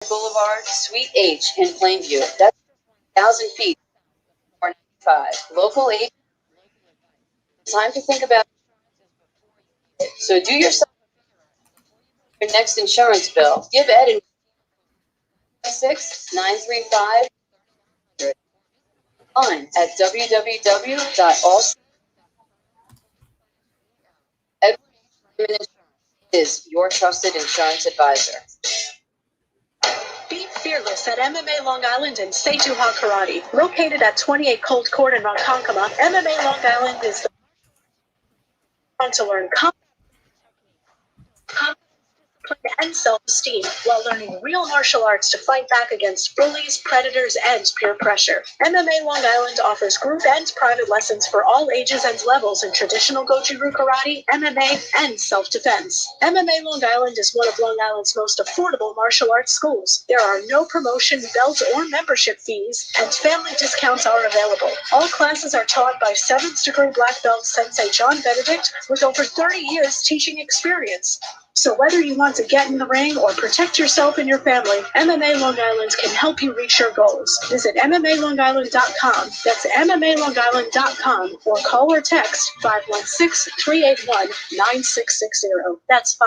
Boulevard, Suite H in Plainview. That's 1,000 feet, 495. Local agent. Time to think about it. So do yourself your next insurance bill. Give Ed an 6-935 on at www.all. Edward Insurance is your trusted insurance advisor. Be fearless at MMA Long Island and Setuha Karate. Located at 28 Colt Court in Ronkonkoma, MMA Long Island is the one to learn combat and self-esteem while learning real martial arts to fight back against bullies, predators, and peer pressure. MMA Long Island offers group and private lessons for all ages and levels in traditional Goju-Ryu karate, MMA, and self-defense. MMA Long Island is one of Long Island's most affordable martial arts schools. There are no promotion, belt, or membership fees, and family discounts are available. All classes are taught by 7th degree black belt Sensei John Benedict with over 30 years teaching experience. So whether you want to get in the ring or protect yourself and your family, MMA Long Island can help you reach your goals. Visit MMALongIsland.com. That's MMALongIsland.com or call or text 516-381-9660. That's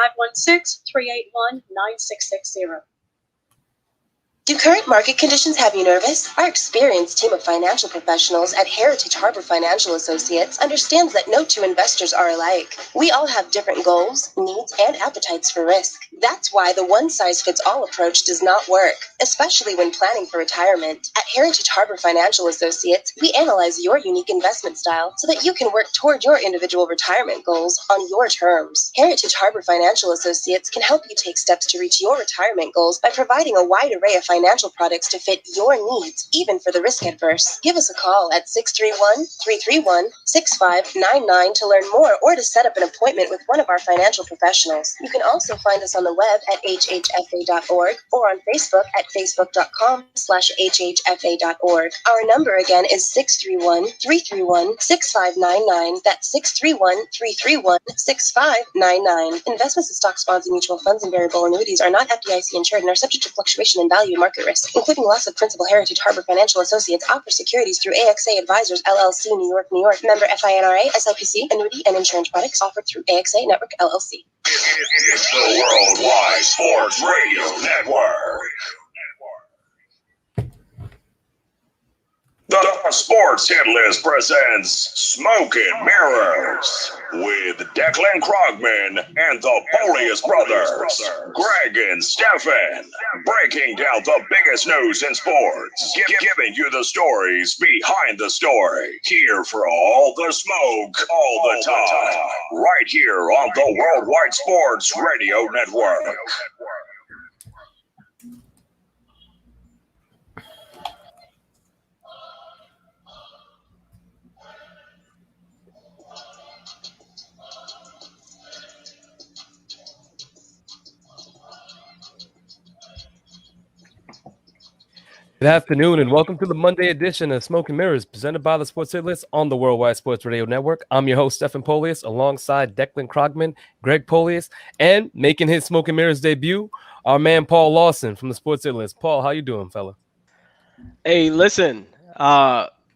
516-381-9660. Do current market conditions have you nervous? Our experienced team of financial professionals at Heritage Harbor Financial Associates understands that no two investors are alike. We all have different goals, needs, and appetites for risk. That's why the one-size-fits-all approach does not work, especially when planning for retirement. At Heritage Harbor Financial Associates, we analyze your unique investment style so that you can work toward your individual retirement goals on your terms. Heritage Harbor Financial Associates can help you take steps to reach your retirement goals by providing a wide array of financial products to fit your needs, even for the risk adverse. Give us a call at 631-331-6599 to learn more or to set up an appointment with one of our financial professionals. You can also find us on the web at hhfa.org or on Facebook at facebook.com/hhfa.org. Our number again is 631-331-6599. That's 631-331-6599. Investments in stocks, bonds, and mutual funds and variable annuities are not FDIC insured and are subject to fluctuation in value market risk, including loss of principal. Heritage Harbor Financial Associates offers securities through AXA Advisors, LLC, New York, New York. Member FINRA, SIPC. Annuity and insurance products offered through AXA Network, LLC. It's the Worldwide Sports Radio Network. The Sports Hit List presents Smoking Mirrors with Declan Krogman and the Polius Brothers, Greg and Stefan, breaking down the biggest news in sports, giving you the stories behind the story. Here for all the smoke, all the time, right here on the Worldwide Sports Radio Network. Good afternoon and welcome to the Monday edition of Smoke and Mirrors presented by the Sports Hit List on the Worldwide Sports Radio Network. I'm your host, Stephen Polius, alongside Declan Krogman, Greg Polius, and making his Smoke and Mirrors debut, our man Paul Lawson from the Sports Hit List. Paul, how you doing, fella? Hey, listen,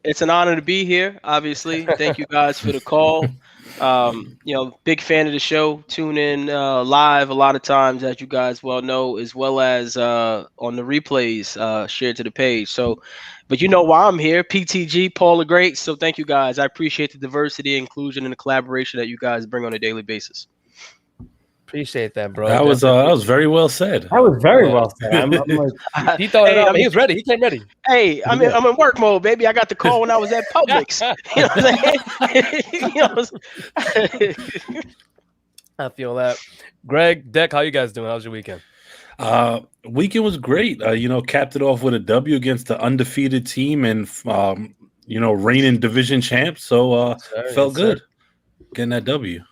it's an honor to be here, obviously. Thank you guys for the call. Big fan of the show. Tune in live a lot of times, as you guys well know, as well as on the replays shared to the page. So, but you know why I'm here, PTG, Paul the Great. So thank you guys. I appreciate the diversity, inclusion, and the collaboration that you guys bring on a daily basis. Appreciate that, bro. That was very well said. That was very well said. I'm like, he thought it out. He was ready. He came ready. Hey, I'm in work mode, baby. I got the call when I was at Publix. You know what I'm saying? I feel that. Greg, Deck, how you guys doing? How was your weekend? Weekend was great. Capped it off with a W against the undefeated team and reigning division champs. So felt good getting that W.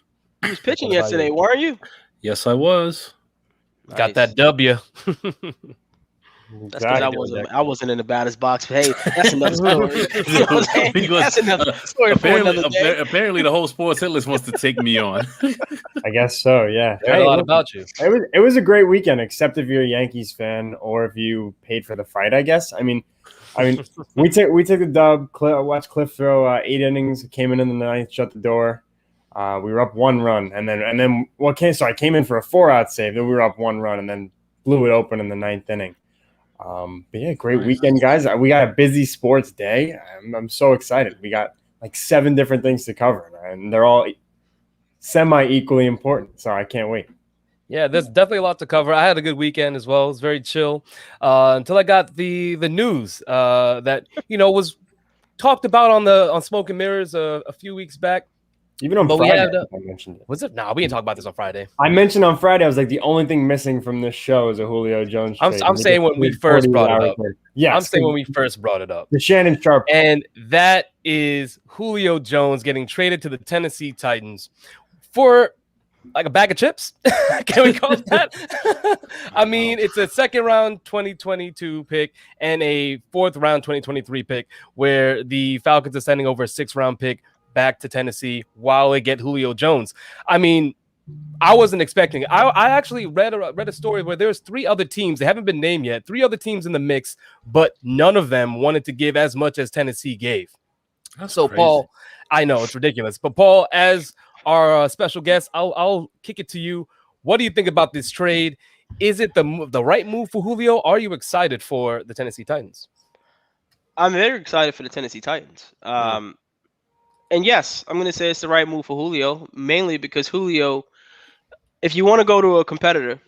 You was pitching yesterday, weren't you? Yes, I was. Got that W. That's because Exactly. I wasn't in the batter's box. But hey, that's another story. You know what I'm saying? He was- That's another story for another day. apparently, the whole sports hit list wants to take me on. I guess so. Yeah. Heard a lot look, about you. it was a great weekend, except if you're a Yankees fan or if you paid for the fight. I guess. I mean, we took the dub. Watched Cliff throw 8 innings. Came in the ninth, shut the door. We were up 1 run, and then I came in for a 4-out save. Then we were up 1 run, and then blew it open in the 9th inning. But yeah, great weekend, guys. We got a busy sports day. I'm so excited. We got like 7 different things to cover, and they're all semi-equally important. So I can't wait. Yeah, there's definitely a lot to cover. I had a good weekend as well. It was very chill until I got the news that was talked about on Smoke and Mirrors a few weeks back. Even on Friday, I mentioned it. Was it? No, we didn't talk about this on Friday. I mentioned on Friday, I was like, the only thing missing from this show is a Julio Jones trade. I'm saying when we first brought it up. Yeah, I'm saying when we first brought it up. The Shannon Sharp. And that is Julio Jones getting traded to the Tennessee Titans for like a bag of chips. Can we call it that? I mean, it's a 2nd round 2022 pick and a 4th round 2023 pick where the Falcons are sending over a 6th round pick back to Tennessee while they get Julio Jones. I mean, I wasn't expecting it. I actually read a story where there's 3 other teams, they haven't been named yet, 3 other teams in the mix, but none of them wanted to give as much as Tennessee gave. That's crazy. Paul, I know it's ridiculous, but Paul, as our special guest, I'll kick it to you. What do you think about this trade? Is it the right move for Julio? Are you excited for the Tennessee Titans? I'm very excited for the Tennessee Titans. And yes, I'm going to say it's the right move for Julio, mainly because Julio, if you want to go to a competitor,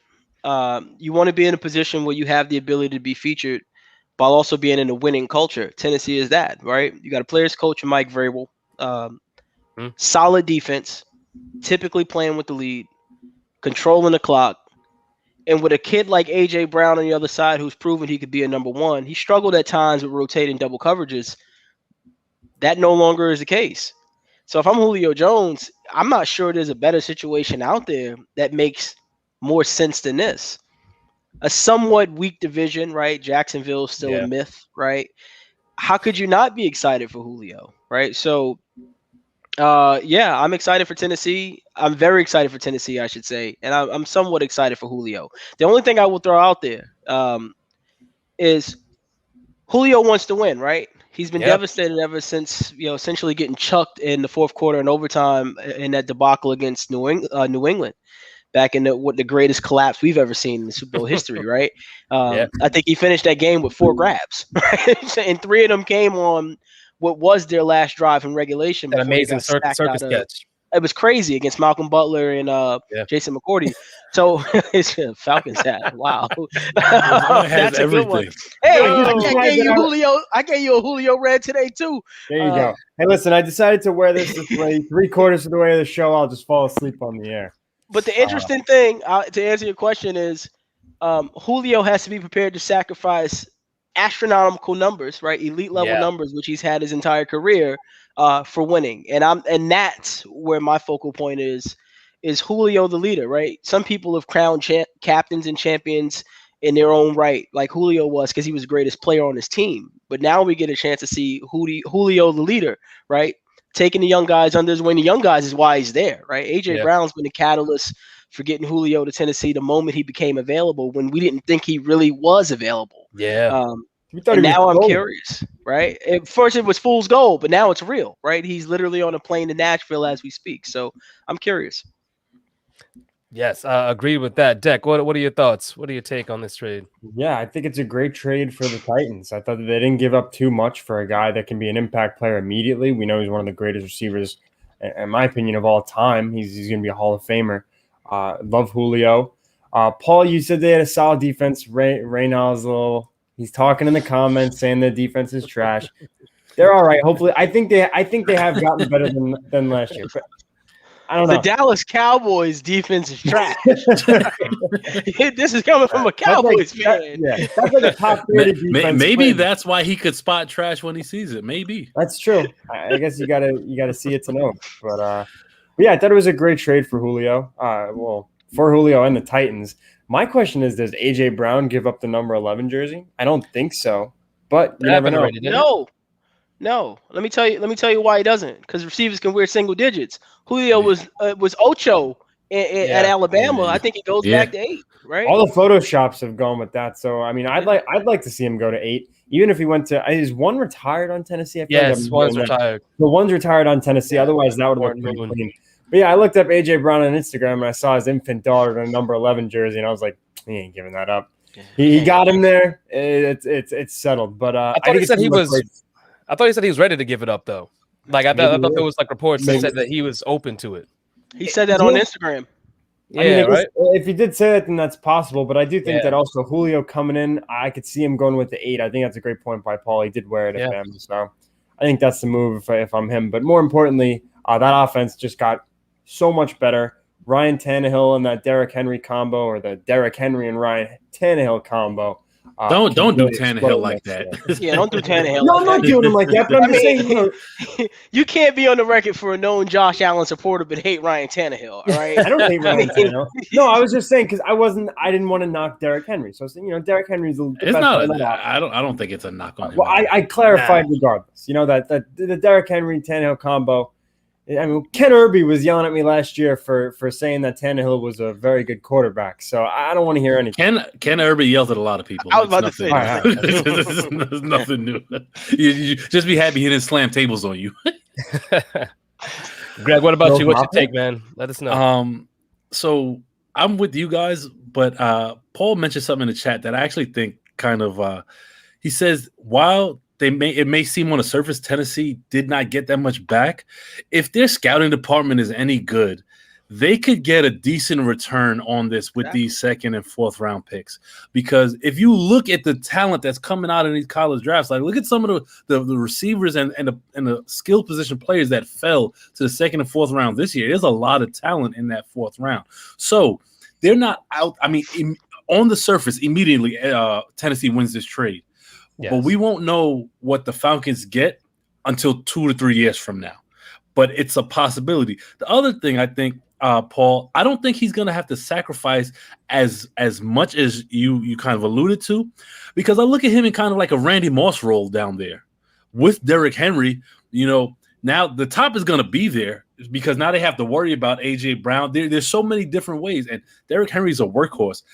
you want to be in a position where you have the ability to be featured while also being in a winning culture. Tennessee is that, right? You got a players coach, Mike Vrabel, solid defense, typically playing with the lead, controlling the clock. And with a kid like A.J. Brown on the other side who's proven he could be a number 1, he struggled at times with rotating double coverages. That no longer is the case. So if I'm Julio Jones, I'm not sure there's a better situation out there that makes more sense than this. A somewhat weak division, right? Jacksonville's still a myth, right? How could you not be excited for Julio, right? So, I'm excited for Tennessee. I'm very excited for Tennessee, I should say. And I'm somewhat excited for Julio. The only thing I will throw out there is Julio wants to win, right? He's been devastated ever since, essentially getting chucked in the 4th quarter and overtime in that debacle against New England back in the greatest collapse we've ever seen in the Super Bowl history, right? I think he finished that game with 4 grabs, right? And 3 of them came on what was their last drive in regulation. An amazing circus sketch. It was crazy against Malcolm Butler and Jason McCourty. So it's Falcons hat. Wow. That's a good one. Hey, I gave you a Julio red today too. There you go. Hey, listen, I decided to wear this way 3/4 of the way of the show. I'll just fall asleep on the air. But the interesting thing to answer your question is Julio has to be prepared to sacrifice astronomical numbers, right? Elite level numbers, which he's had his entire career for winning. And that's where my focal point is Julio the leader, right? Some people have crowned captains and champions in their own right, like Julio was, because he was the greatest player on his team. But now we get a chance to see Julio the leader, right? Taking the young guys under his wing. The young guys is why he's there, right? A.J. Brown's been the catalyst for getting Julio to Tennessee the moment he became available when we didn't think he really was available. And now I'm curious, right? At first it was fool's gold, but now it's real, right? He's literally on a plane to Nashville as we speak. So I'm curious. Yes, I agree with that. Deck, what are your thoughts? What are your take on this trade? Yeah, I think it's a great trade for the Titans. I thought that they didn't give up too much for a guy that can be an impact player immediately. We know he's one of the greatest receivers, in my opinion, of all time. He's going to be a Hall of Famer. Love Julio. Paul, you said they had a solid defense. Reynolds, he's talking in the comments saying their defense is trash. They're all right. Hopefully, I think they have gotten better than last year. But I don't know. The Dallas Cowboys defense is trash. This is coming from a Cowboys fan. That's like a top 30 defense. Maybe that's why he could spot trash when he sees it. Maybe that's true. I guess you gotta see it to know. But yeah, I thought it was a great trade for Julio. For Julio and the Titans. My question is, does A.J. Brown give up the number 11 jersey? I don't think so, but you never know. Already, didn't it? No. Let me tell you why he doesn't. Because receivers can wear single digits. Julio was Ocho at Alabama. Yeah. I think he goes back to 8, right? All the photoshops have gone with that. So I mean, I'd like to see him go to 8, even if he went to. Is one retired on Tennessee? I feel Yes, one's retired. The one's retired on Tennessee. Otherwise, that would have looked pretty clean. But yeah, I looked up AJ Brown on Instagram and I saw his infant daughter in a number 11 jersey, and I was like, he ain't giving that up. He got him there. It's settled. But I thought he said he was. I thought he said he was ready to give it up though. Like I thought there was like reports that said that he was open to it. He said that on Instagram. Yeah, I mean, right. If he did say that, then that's possible. But I do think that also Julio coming in, I could see him going with the 8. I think that's a great point by Paul. He did wear it at Bama, so I think that's the move if I'm him. But more importantly, that offense just got so much better. Ryan Tannehill and that Derrick Henry combo, or the Derrick Henry and Ryan Tannehill combo. Don't do Tannehill like that. Yeah, don't do Tannehill. No, I'm not doing him like that. But I'm just saying, you can't be on the record for a known Josh Allen supporter but hate Ryan Tannehill. All right, I don't hate Ryan Tannehill. No, I was just saying because I didn't want to knock Derrick Henry. So I was saying, Derrick Henry's the best player. I don't think it's a knock on him. Well, I clarified regardless. That the Derrick Henry Tannehill combo. I mean, Ken Irby was yelling at me last year for saying that Tannehill was a very good quarterback. So I don't want to hear anything. Ken Irby yells at a lot of people. I was about to say that. There's nothing new. You just be happy he didn't slam tables on you. Greg, what about you? What's your take, man? Let us know. So I'm with you guys, but Paul mentioned something in the chat that I actually think kind of he says, while it may seem on the surface Tennessee did not get that much back, if their scouting department is any good, they could get a decent return on this with these second and fourth round picks. Because if you look at the talent that's coming out in these college drafts, like look at some of the receivers and the skill position players that fell to the second and fourth round this year. There's a lot of talent in that fourth round. So they're not out. I mean, on the surface, immediately Tennessee wins this trade. Yes. But we won't know what the Falcons get until 2 to 3 years from now. But it's a possibility. The other thing I think, Paul, I don't think he's going to have to sacrifice as much as you kind of alluded to, because I look at him in kind of like a Randy Moss role down there with Derrick Henry. Now the top is going to be there because now they have to worry about A.J. Brown. There's so many different ways, and Derrick Henry's a workhorse.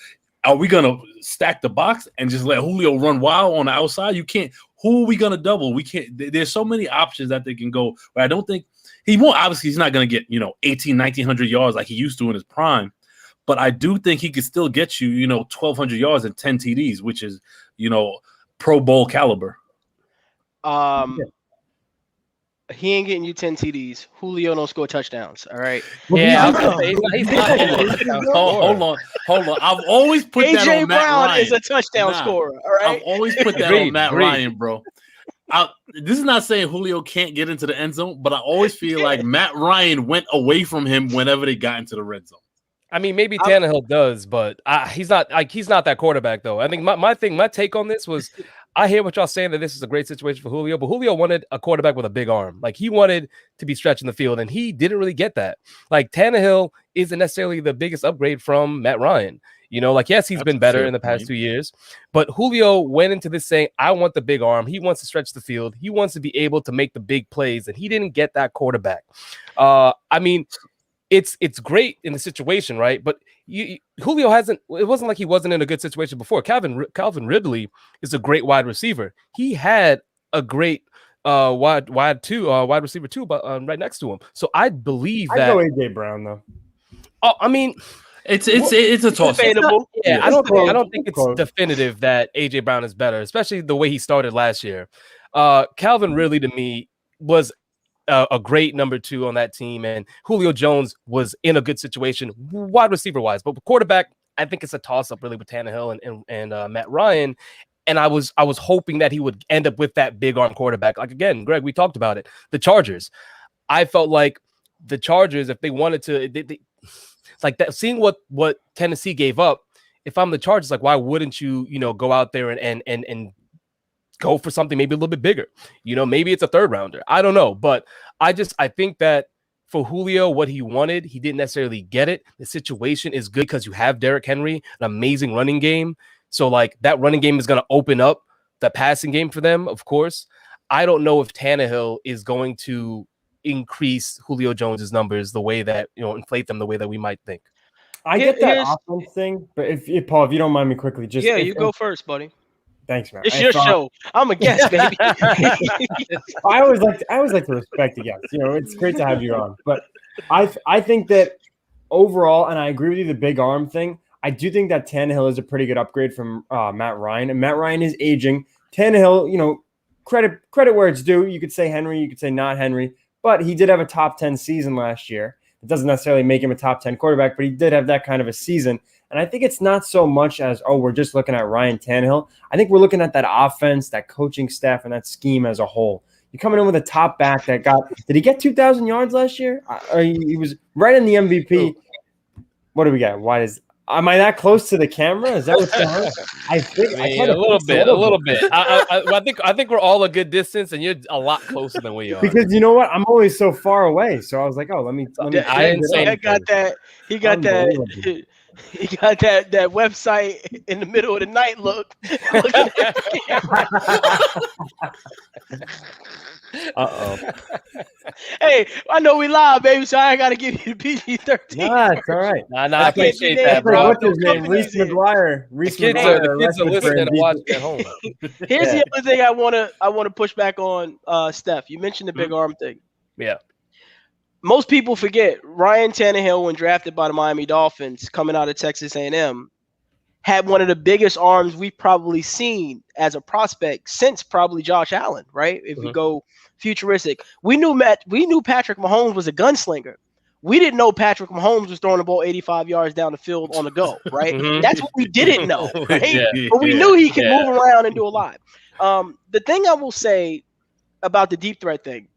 Are we going to stack the box and just let Julio run wild on the outside? You can't. Who are we going to double? We can't. There's so many options that they can go. But I don't think he won't. Obviously, he's not going to get 1,900 yards like he used to in his prime. But I do think he could still get you 1,200 yards and 10 TDs, which is Pro Bowl caliber. He ain't getting you 10 TDs. Julio don't score touchdowns. All right. Yeah. Hold on. I've always put that on Matt Brown Ryan. Is a touchdown scorer. All right. I've always put that on Matt Ryan, bro. This is not saying Julio can't get into the end zone, but I always feel like Matt Ryan went away from him whenever they got into the red zone. I mean, maybe Tannehill does, but he's not that quarterback though. I think my take on this was, I hear what y'all saying that this is a great situation for Julio, but Julio wanted a quarterback with a big arm. Like he wanted to be stretching the field, and he didn't really get that. Like Tannehill isn't necessarily the biggest upgrade from Matt Ryan. Yes, he's been better in the past 2 years, but Julio went into this saying, I want the big arm. He wants to stretch the field. He wants to be able to make the big plays, and he didn't get that quarterback. I mean, it's great in the situation, right? But Julio hasn't. It wasn't like he wasn't in a good situation before. Calvin Ridley is a great wide receiver. He had a great wide receiver too, but right next to him. So I believe that. I go AJ Brown though. Oh, I mean, it's a toss. Yeah, I don't think it's definitive that AJ Brown is better, especially the way he started last year. Calvin Ridley to me was a great number 2 on that team, and Julio Jones was in a good situation wide receiver wise, but quarterback, I think it's a toss up really with Tannehill and Matt Ryan. And I was hoping that he would end up with that big arm quarterback. Like again, Greg, we talked about it. The Chargers, I felt like the Chargers, if they wanted to, it's like that. Seeing what Tennessee gave up. If I'm the Chargers, like why wouldn't you go out there and go for something maybe a little bit bigger? Maybe it's a third rounder. I don't know. But I think that for Julio what he wanted. He didn't necessarily get it. The situation is good because you have Derrick Henry, an amazing running game. So like that running game is going to open up the passing game for them, of course. I don't know if Tannehill is going to increase Julio Jones's numbers the way that, inflate them the way that we might think. I get that offense thing, but if Paul, if you don't mind me quickly, just you go first, buddy. Thanks, man. It's your show. I'm a guest, baby. I always like to respect the guests. It's great to have you on. But I think that overall, and I agree with you, the big arm thing. I do think that Tannehill is a pretty good upgrade from Matt Ryan, and Matt Ryan is aging. Tannehill, credit where it's due. You could say Henry, you could say not Henry, but he did have a top 10 season last year. It doesn't necessarily make him a top 10 quarterback, but he did have that kind of a season. And I think it's not so much as, we're just looking at Ryan Tannehill. I think we're looking at that offense, that coaching staff, and that scheme as a whole. You're coming in with a top back that did he get 2,000 yards last year? He was right in the MVP. What do we got? Am I that close to the camera? Is that what's going on? I think a little bit. I think we're all a good distance, and you're a lot closer than we are. Because you know what? I'm always so far away. So I was like, let me. I didn't say I got that. He got that. He got that website in the middle of the night look. Hey, I know we live, baby, so I ain't got to give you the PG-13. Nah, it's all right. I appreciate that, bro. What's his name? Reese McGuire. The kids are listening and watching at home. Here's the other thing I want to push back on, Steph. You mentioned the big arm thing. Yeah. Most people forget Ryan Tannehill, when drafted by the Miami Dolphins, coming out of Texas A&M, had one of the biggest arms we've probably seen as a prospect since probably Josh Allen, right? If we go futuristic, we knew Patrick Mahomes was a gunslinger. We didn't know Patrick Mahomes was throwing the ball 85 yards down the field on the go, right? That's what we didn't know, right? But we knew he could move around and do a lot. The thing I will say about the deep threat thing,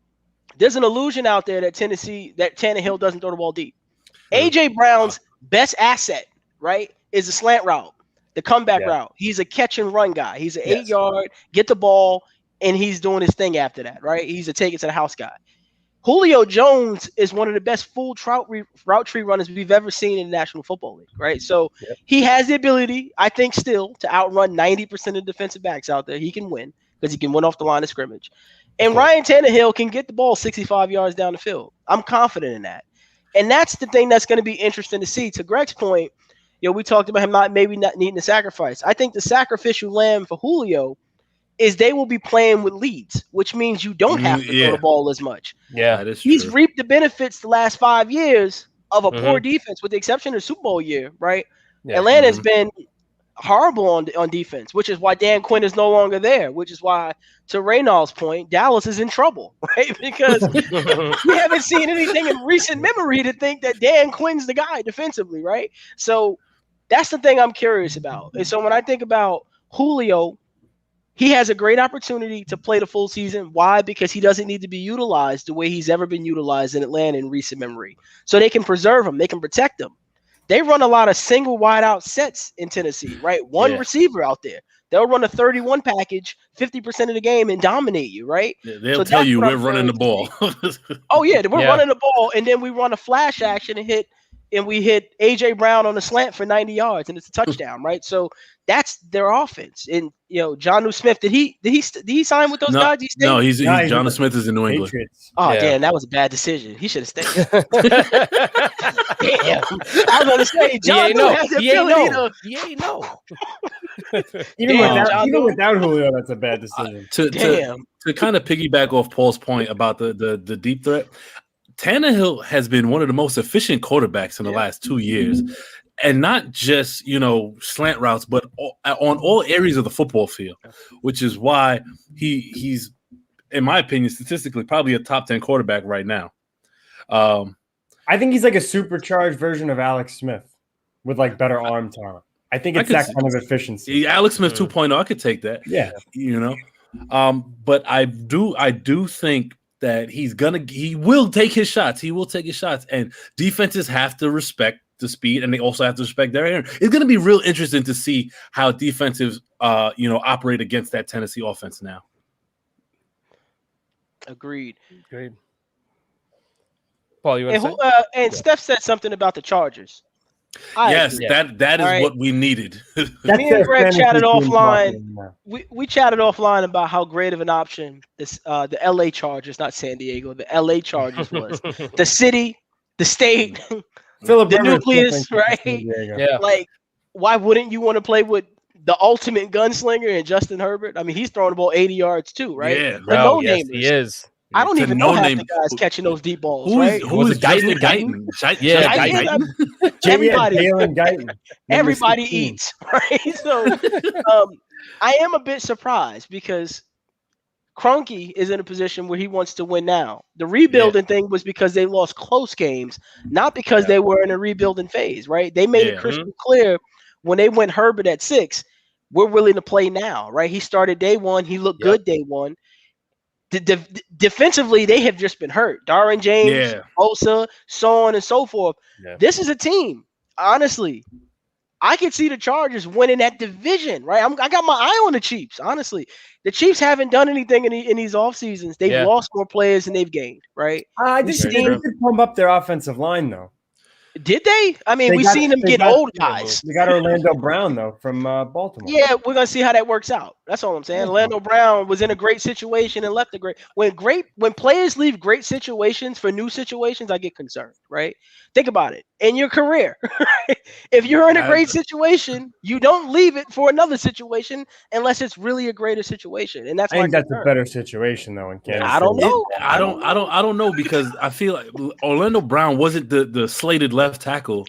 there's an illusion out there that Tannehill doesn't throw the ball deep. A.J. Brown's best asset, right, is the slant route, the comeback route. He's a catch and run guy. He's an 8-yard, get the ball, and he's doing his thing after that, right? He's a take it to the house guy. Julio Jones is one of the best full route tree runners we've ever seen in the National Football League, right? So he has the ability, I think, still to outrun 90% of defensive backs out there. He can win because he can win off the line of scrimmage. And Ryan Tannehill can get the ball 65 yards down the field. I'm confident in that. And that's the thing that's going to be interesting to see. To Greg's point, we talked about him not needing to sacrifice. I think the sacrificial lamb for Julio is they will be playing with leads, which means you don't have to throw the ball as much. Yeah, that is true. He's reaped the benefits the last 5 years of a poor defense, with the exception of the Super Bowl year, right? Yeah. Atlanta's been horrible on defense, which is why Dan Quinn is no longer there, which is why, to Reynald's point, Dallas is in trouble, right? Because we haven't seen anything in recent memory to think that Dan Quinn's the guy defensively, right? So that's the thing I'm curious about. And so when I think about Julio, he has a great opportunity to play the full season. Why? Because he doesn't need to be utilized the way he's ever been utilized in Atlanta in recent memory. So they can preserve him. They can protect him. They run a lot of single wide out sets in Tennessee, right? One receiver out there. They'll run a 31 package 50% of the game and dominate you, right? Yeah, they'll tell you we're running the ball. We're running the ball, and then we run a flash action and we hit A.J. Brown on a slant for 90 yards, and it's a touchdown, right? So that's their offense. And Jonnu Smith, did he sign with those guys? No, Jonnu Smith is in New England. Patriots. Oh, damn, that was a bad decision. He should have stayed. Damn, I was going to say, Jonnu has the ability to. He ain't know. Even without Julio, that's a bad decision. To kind of piggyback off Paul's point about the deep threat, Tannehill has been one of the most efficient quarterbacks in the last 2 years, and not just slant routes, but on all areas of the football field, which is why he's, in my opinion, statistically probably a top 10 quarterback right now. I think he's like a supercharged version of Alex Smith with like better arm talent. I think it's that kind of efficiency. Alex Smith 2.0, I could take that. Yeah, but I do think that he will take his shots. He will take his shots, and defenses have to respect the speed, and they also have to respect their air. It's going to be real interesting to see how defensives, operate against that Tennessee offense now. Agreed. Paul, you want And, to say? and Steph said something about the Chargers. I Yes, agree. that is All right. what we needed. That's Me and their Greg fantasy chatted team offline. talking now. We chatted offline about how great of an option this the LA Chargers, not San Diego, the LA Chargers was. The city, the state, Phillip the Rivers nucleus, different right? from San Diego. Yeah. Like, why wouldn't you want to play with the ultimate gunslinger and Justin Herbert? I mean, he's throwing the ball 80 yards too, right? Yeah. The No, no yes, namers. he is. I don't To even know half no-name- the guys catching those deep balls, Who right? is Was it Justin Guyton? Guyton? Yeah, Guyton. Guyton. Everybody, Jalen Guyton, number everybody 16. eats, right? So I am a bit surprised because Kroenke is in a position where he wants to win now. The rebuilding thing was because they lost close games, not because they were in a rebuilding phase, right? They made it crystal clear when they went Herbert at 6, we're willing to play now, right? He started day one. He looked good day one. Defensively, they have just been hurt. Darren James, Osa, so on and so forth. Yeah. This is a team, honestly. I could see the Chargers winning that division, right? I got my eye on the Chiefs, honestly. The Chiefs haven't done anything in these off seasons. They've lost more players than they've gained, right? I just think they did pump up their offensive line, though. Did they? I mean, we've seen them get old guys. They got Orlando Brown, though, from Baltimore. Yeah, we're going to see how that works out. That's all I'm saying. Orlando Brown was in a great situation and left a great – when players leave great situations for new situations, I get concerned, right? Think about it. In your career, if you're in a great situation, you don't leave it for another situation unless it's really a greater situation. And that's I think that's a better situation, though, in Kansas I don't City. know. I don't know because I feel like Orlando Brown wasn't the slated left tackle.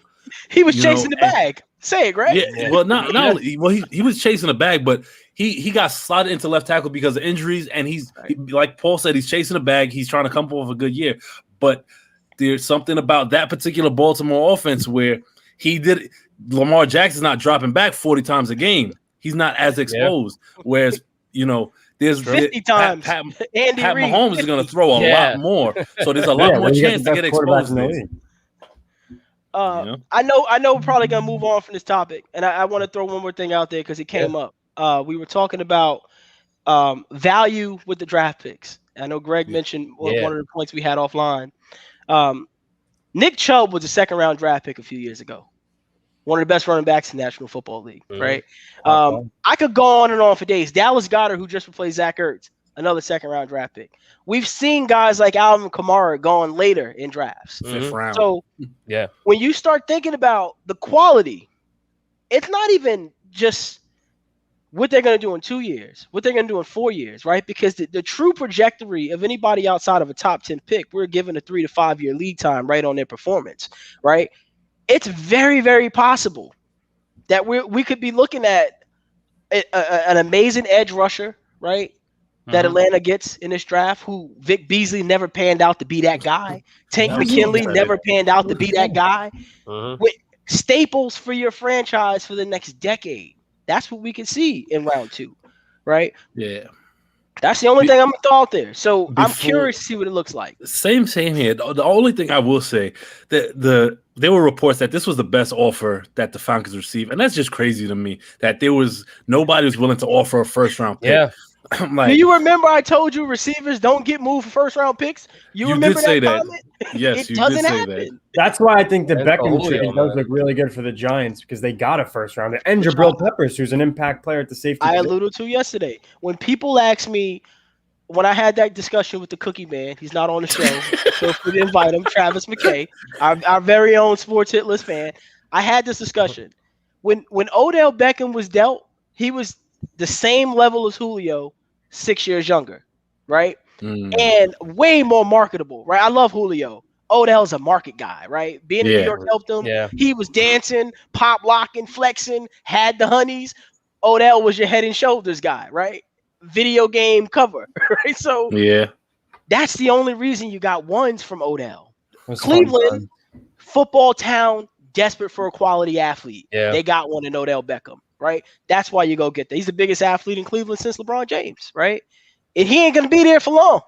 He was chasing the bag. Say it, Greg. Yeah, well, not only he was chasing the bag, but he got slotted into left tackle because of injuries, and like Paul said, he's chasing the bag. He's trying to come off a good year, but there's something about that particular Baltimore offense where Lamar Jackson's not dropping back 40 times a game. He's not as exposed. Whereas, there's 50 times. Pat Andy Reid. Mahomes is going to throw a lot more. So there's a lot more chance to get exposed. I know we're probably going to move on from this topic. And I want to throw one more thing out there because it came up. We were talking about value with the draft picks. I know Greg mentioned one of the points we had offline. Nick Chubb was a second-round draft pick a few years ago. One of the best running backs in the National Football League, right? I could go on and on for days. Dallas Goedert, who just replaced Zach Ertz, another second-round draft pick. We've seen guys like Alvin Kamara going later in drafts. Fifth round. So, when you start thinking about the quality, it's not even just what they're going to do in 2 years, what they're going to do in 4 years, right? Because the true trajectory of anybody outside of a top 10 pick, we're given a 3 to 5 year lead time right on their performance, right? It's very, very possible that we could be looking at an amazing edge rusher, right? That Atlanta gets in this draft, who Vic Beasley never panned out to be that guy. Tank McKinley never panned out to be that guy. With staples for your franchise for the next decade. That's what we can see in round 2, right? Yeah. That's the only thing I'm going to throw out there. So I'm curious to see what it looks like. Same here. The only thing I will say that there were reports that this was the best offer that the Falcons received, and that's just crazy to me that nobody was willing to offer a first-round pick. Yeah. I'm like, do you remember I told you receivers don't get moved for first-round picks? You remember did say that comment? Yes, it doesn't happen. That's why I think the Beckham Julio, trade does look really good for the Giants because they got a first rounder and Jabril Peppers, who's an impact player at the safety. I alluded to yesterday when people ask me when I had that discussion with the Cookie Man. He's not on the show. Feel free to invite him, Travis McKay, our very own Sports Hit List fan. I had this discussion when Odell Beckham was dealt. He was the same level as Julio, 6 years younger, right? And way more marketable, right? I love Julio. Odell's a market guy, right? Being in New York helped him. Yeah. He was dancing, pop locking, flexing, had the honeys. Odell was your head and shoulders guy, right? Video game cover, right? So that's the only reason you got ones from Odell. Cleveland, football town, desperate for a quality athlete. Yeah. They got one in Odell Beckham, right? That's why you go get that. He's the biggest athlete in Cleveland since LeBron James, right? And he ain't gonna be there for long.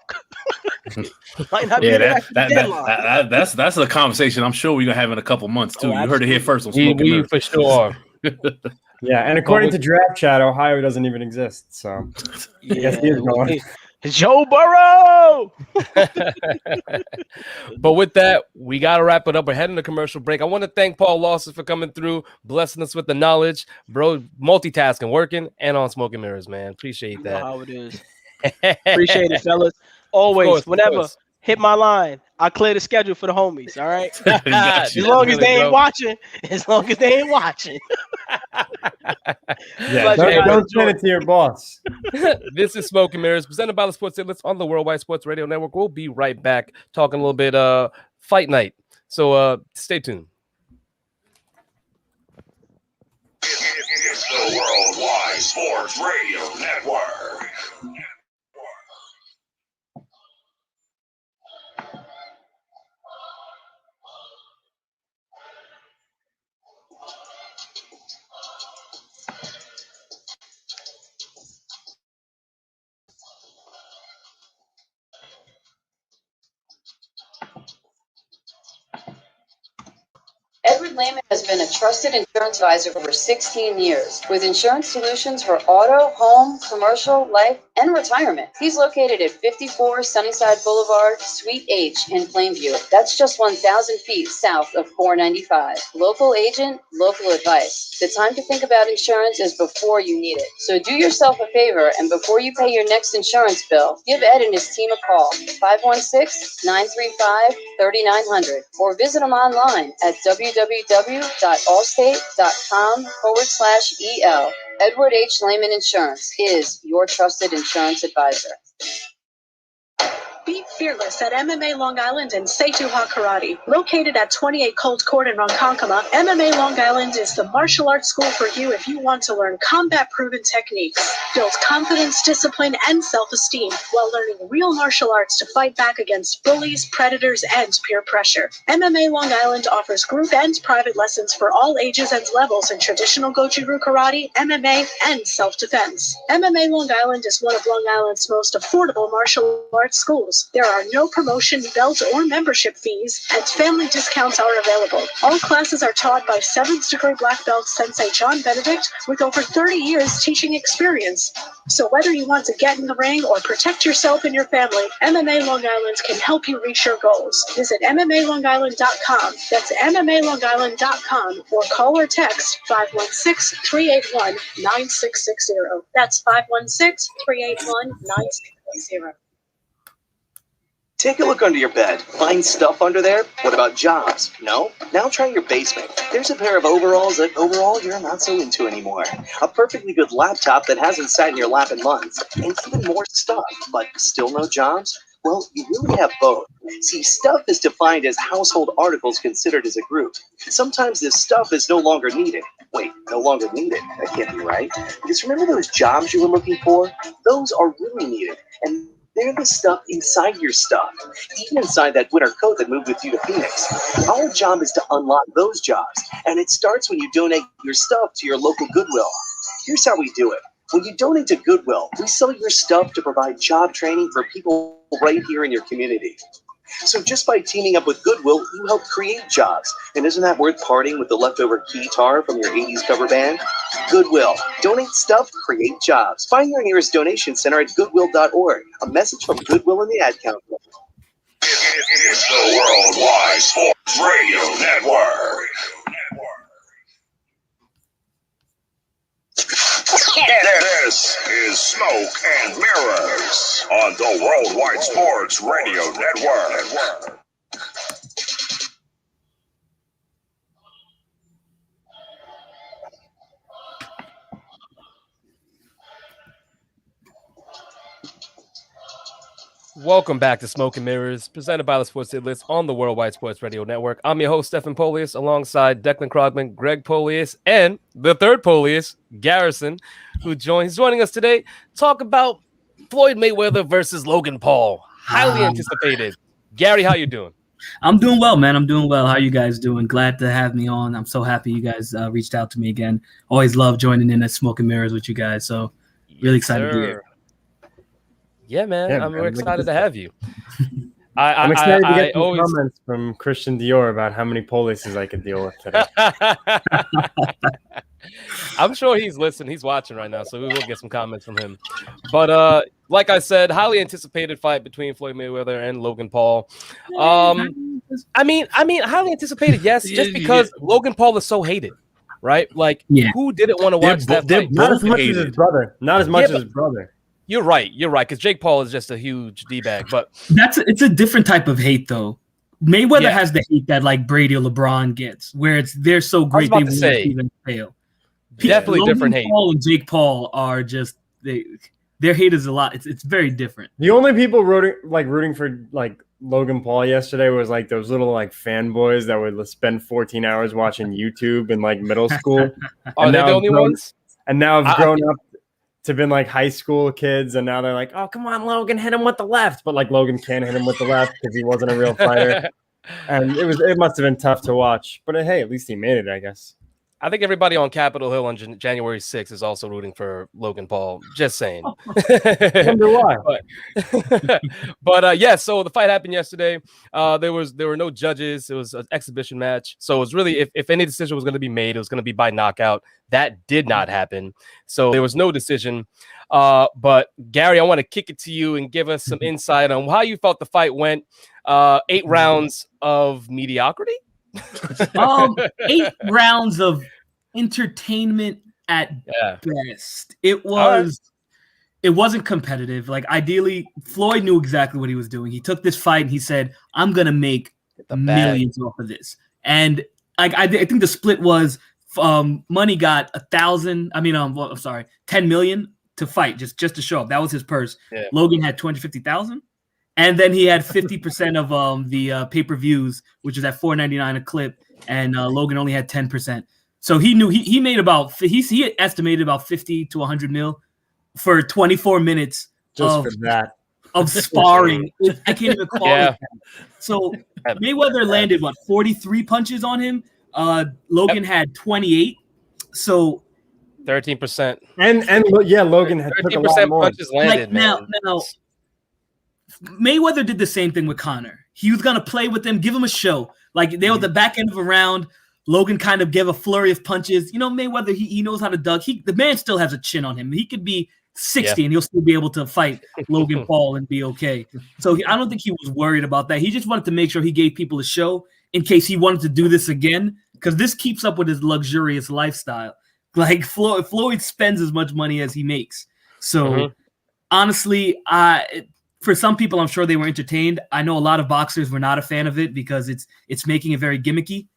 Might not be there that's a conversation I'm sure we're gonna have in a couple months too. You heard it here first on Smoking Mirrors. For sure. Yeah, and according to Draft Chat, Ohio doesn't even exist. So I guess he's going. Joe Burrow. But with that, we got to wrap it up. We're heading to commercial break. I want to thank Paul Lawson for coming through, blessing us with the knowledge. Bro, multitasking, working, and on Smoking Mirrors, man. Appreciate You know that. how it is. Appreciate it, fellas. Always, whenever, hit my line. I clear the schedule for the homies, all right? As long as they ain't watching. As long as they ain't watching. Yeah, don't send it to your boss. This is Smoking Mirrors, presented by the Sports Idiots on the Worldwide Sports Radio Network. We'll be right back talking a little bit fight night. So stay tuned. It's the Worldwide Sports Radio Network. Edward Lehman has been a trusted insurance advisor for over 16 years with insurance solutions for auto, home, commercial, life, and retirement. He's located at 54 Sunnyside Boulevard, Suite H in Plainview. That's just 1,000 feet south of 495. Local agent, local advice. The time to think about insurance is before you need it. So do yourself a favor, and before you pay your next insurance bill, give Ed and his team a call, 516-935-3900, or visit them online at www.allstate.com/EL. Edward H. Lehman Insurance is your trusted insurance advisor. Be fearless at MMA Long Island and Seituha Karate. Located at 28 Cold Court in Ronkonkoma, MMA Long Island is the martial arts school for you if you want to learn combat-proven techniques, build confidence, discipline, and self-esteem while learning real martial arts to fight back against bullies, predators, and peer pressure. MMA Long Island offers group and private lessons for all ages and levels in traditional Goju-Ryu Karate, MMA, and self-defense. MMA Long Island is one of Long Island's most affordable martial arts schools. There are no promotion, belt, or membership fees, and family discounts are available. All classes are taught by 7th degree black belt Sensei John Benedict with over 30 years teaching experience. So whether you want to get in the ring or protect yourself and your family, MMA Long Island can help you reach your goals. Visit MMALongIsland.com. That's MMALongIsland.com, or call or text 516-381-9660. That's 516-381-9660. Take a look under your bed. Find stuff under there? What about jobs? No? Now try your basement. There's a pair of overalls that overall you're not so into anymore. A perfectly good laptop that hasn't sat in your lap in months. And even more stuff, but still no jobs? Well, you really have both. See, stuff is defined as household articles considered as a group. Sometimes this stuff is no longer needed. Wait, no longer needed? That can't be right. Because remember those jobs you were looking for? Those are really needed. And they're the stuff inside your stuff, even inside that winter coat that moved with you to Phoenix. Our job is to unlock those jobs, and it starts when you donate your stuff to your local Goodwill. Here's how we do it. When you donate to Goodwill, we sell your stuff to provide job training for people right here in your community. So just by teaming up with Goodwill, you help create jobs. And isn't that worth parting with the leftover guitar from your 80s cover band? Goodwill. Donate stuff, create jobs. Find your nearest donation center at goodwill.org. A message from Goodwill and the Ad Council. It's the Worldwide Sports Radio Network. This is Smoke and Mirrors on the Worldwide Sports Radio Network. Welcome back to Smoke and Mirrors, presented by the Sports Idiots on the Worldwide Sports Radio Network. I'm your host, Stephen Polius, alongside Declan Krogman, Greg Polius, and the third Polius, Garrison, who's joining us today. Talk about Floyd Mayweather versus Logan Paul. Highly anticipated. Gary, how you doing? I'm doing well, man. I'm doing well. How you guys doing? Glad to have me on. I'm so happy you guys reached out to me again. Always love joining in at Smoke and Mirrors with you guys. So really excited to be here. Yeah, man. We're excited to have you. I'm excited to get some comments from Christian Dior about how many polices I could deal with today. I'm sure he's listening. He's watching right now, so we will get some comments from him. But like I said, highly anticipated fight between Floyd Mayweather and Logan Paul. I mean, highly anticipated, yes, just because Logan Paul is so hated, right? Like, who didn't want to watch that fight? Not as much as his brother. Not as much as his brother. You're right, because Jake Paul is just a huge D-bag. But it's a different type of hate, though. Mayweather has the hate that like Brady or LeBron gets, where they're so great they won't even fail. Definitely Logan different hate. Paul and Jake Paul are just their hate is a lot. It's very different. The only people rooting for like Logan Paul yesterday was like those little like fanboys that would spend 14 hours watching YouTube in like middle school. Are they the only ones? And now I've grown up to been like high school kids, and now they're like, "Oh, come on, Logan, hit him with the left." But like Logan can't hit him with the left because he wasn't a real fighter, and it must have been tough to watch. But hey, at least he made it, I guess. I think everybody on Capitol Hill on January 6th is also rooting for Logan Paul. Just saying. I wonder why. But yeah, so the fight happened yesterday. There were no judges. It was an exhibition match. So it was really, if any decision was going to be made, it was going to be by knockout. That did not happen. So there was no decision. But Gary, I want to kick it to you and give us some insight on how you felt the fight went. 8 rounds of mediocrity. 8 rounds of entertainment at best. It wasn't competitive. Like ideally, Floyd knew exactly what he was doing. He took this fight and he said, "I'm gonna make millions off of this." And like I think the split was Money got 1,000. I mean, I'm sorry, 10 million to fight just to show up. That was his purse. Yeah. Logan had 250,000. And then he had 50% of the pay-per-views, which is at $4.99 a clip, and Logan only had 10%. So he knew he made about he estimated about 50 to 100 mil for 24 minutes just for that of sparring. I can't even call it that. So Mayweather landed 43 punches on him. Logan had 28. So 13%. And Logan had took a lot more. Punches landed, now. Mayweather did the same thing with Conor. He was gonna play with them, give him a show. Like they were the back end of a round. Logan kind of gave a flurry of punches. You know, Mayweather, he knows how to duck. The man still has a chin on him. He could be 60 and he'll still be able to fight Logan Paul and be okay. So I don't think he was worried about that. He just wanted to make sure he gave people a show in case he wanted to do this again, because this keeps up with his luxurious lifestyle. Like Floyd spends as much money as he makes. So honestly, for some people, I'm sure they were entertained. I know a lot of boxers were not a fan of it because it's making it very gimmicky.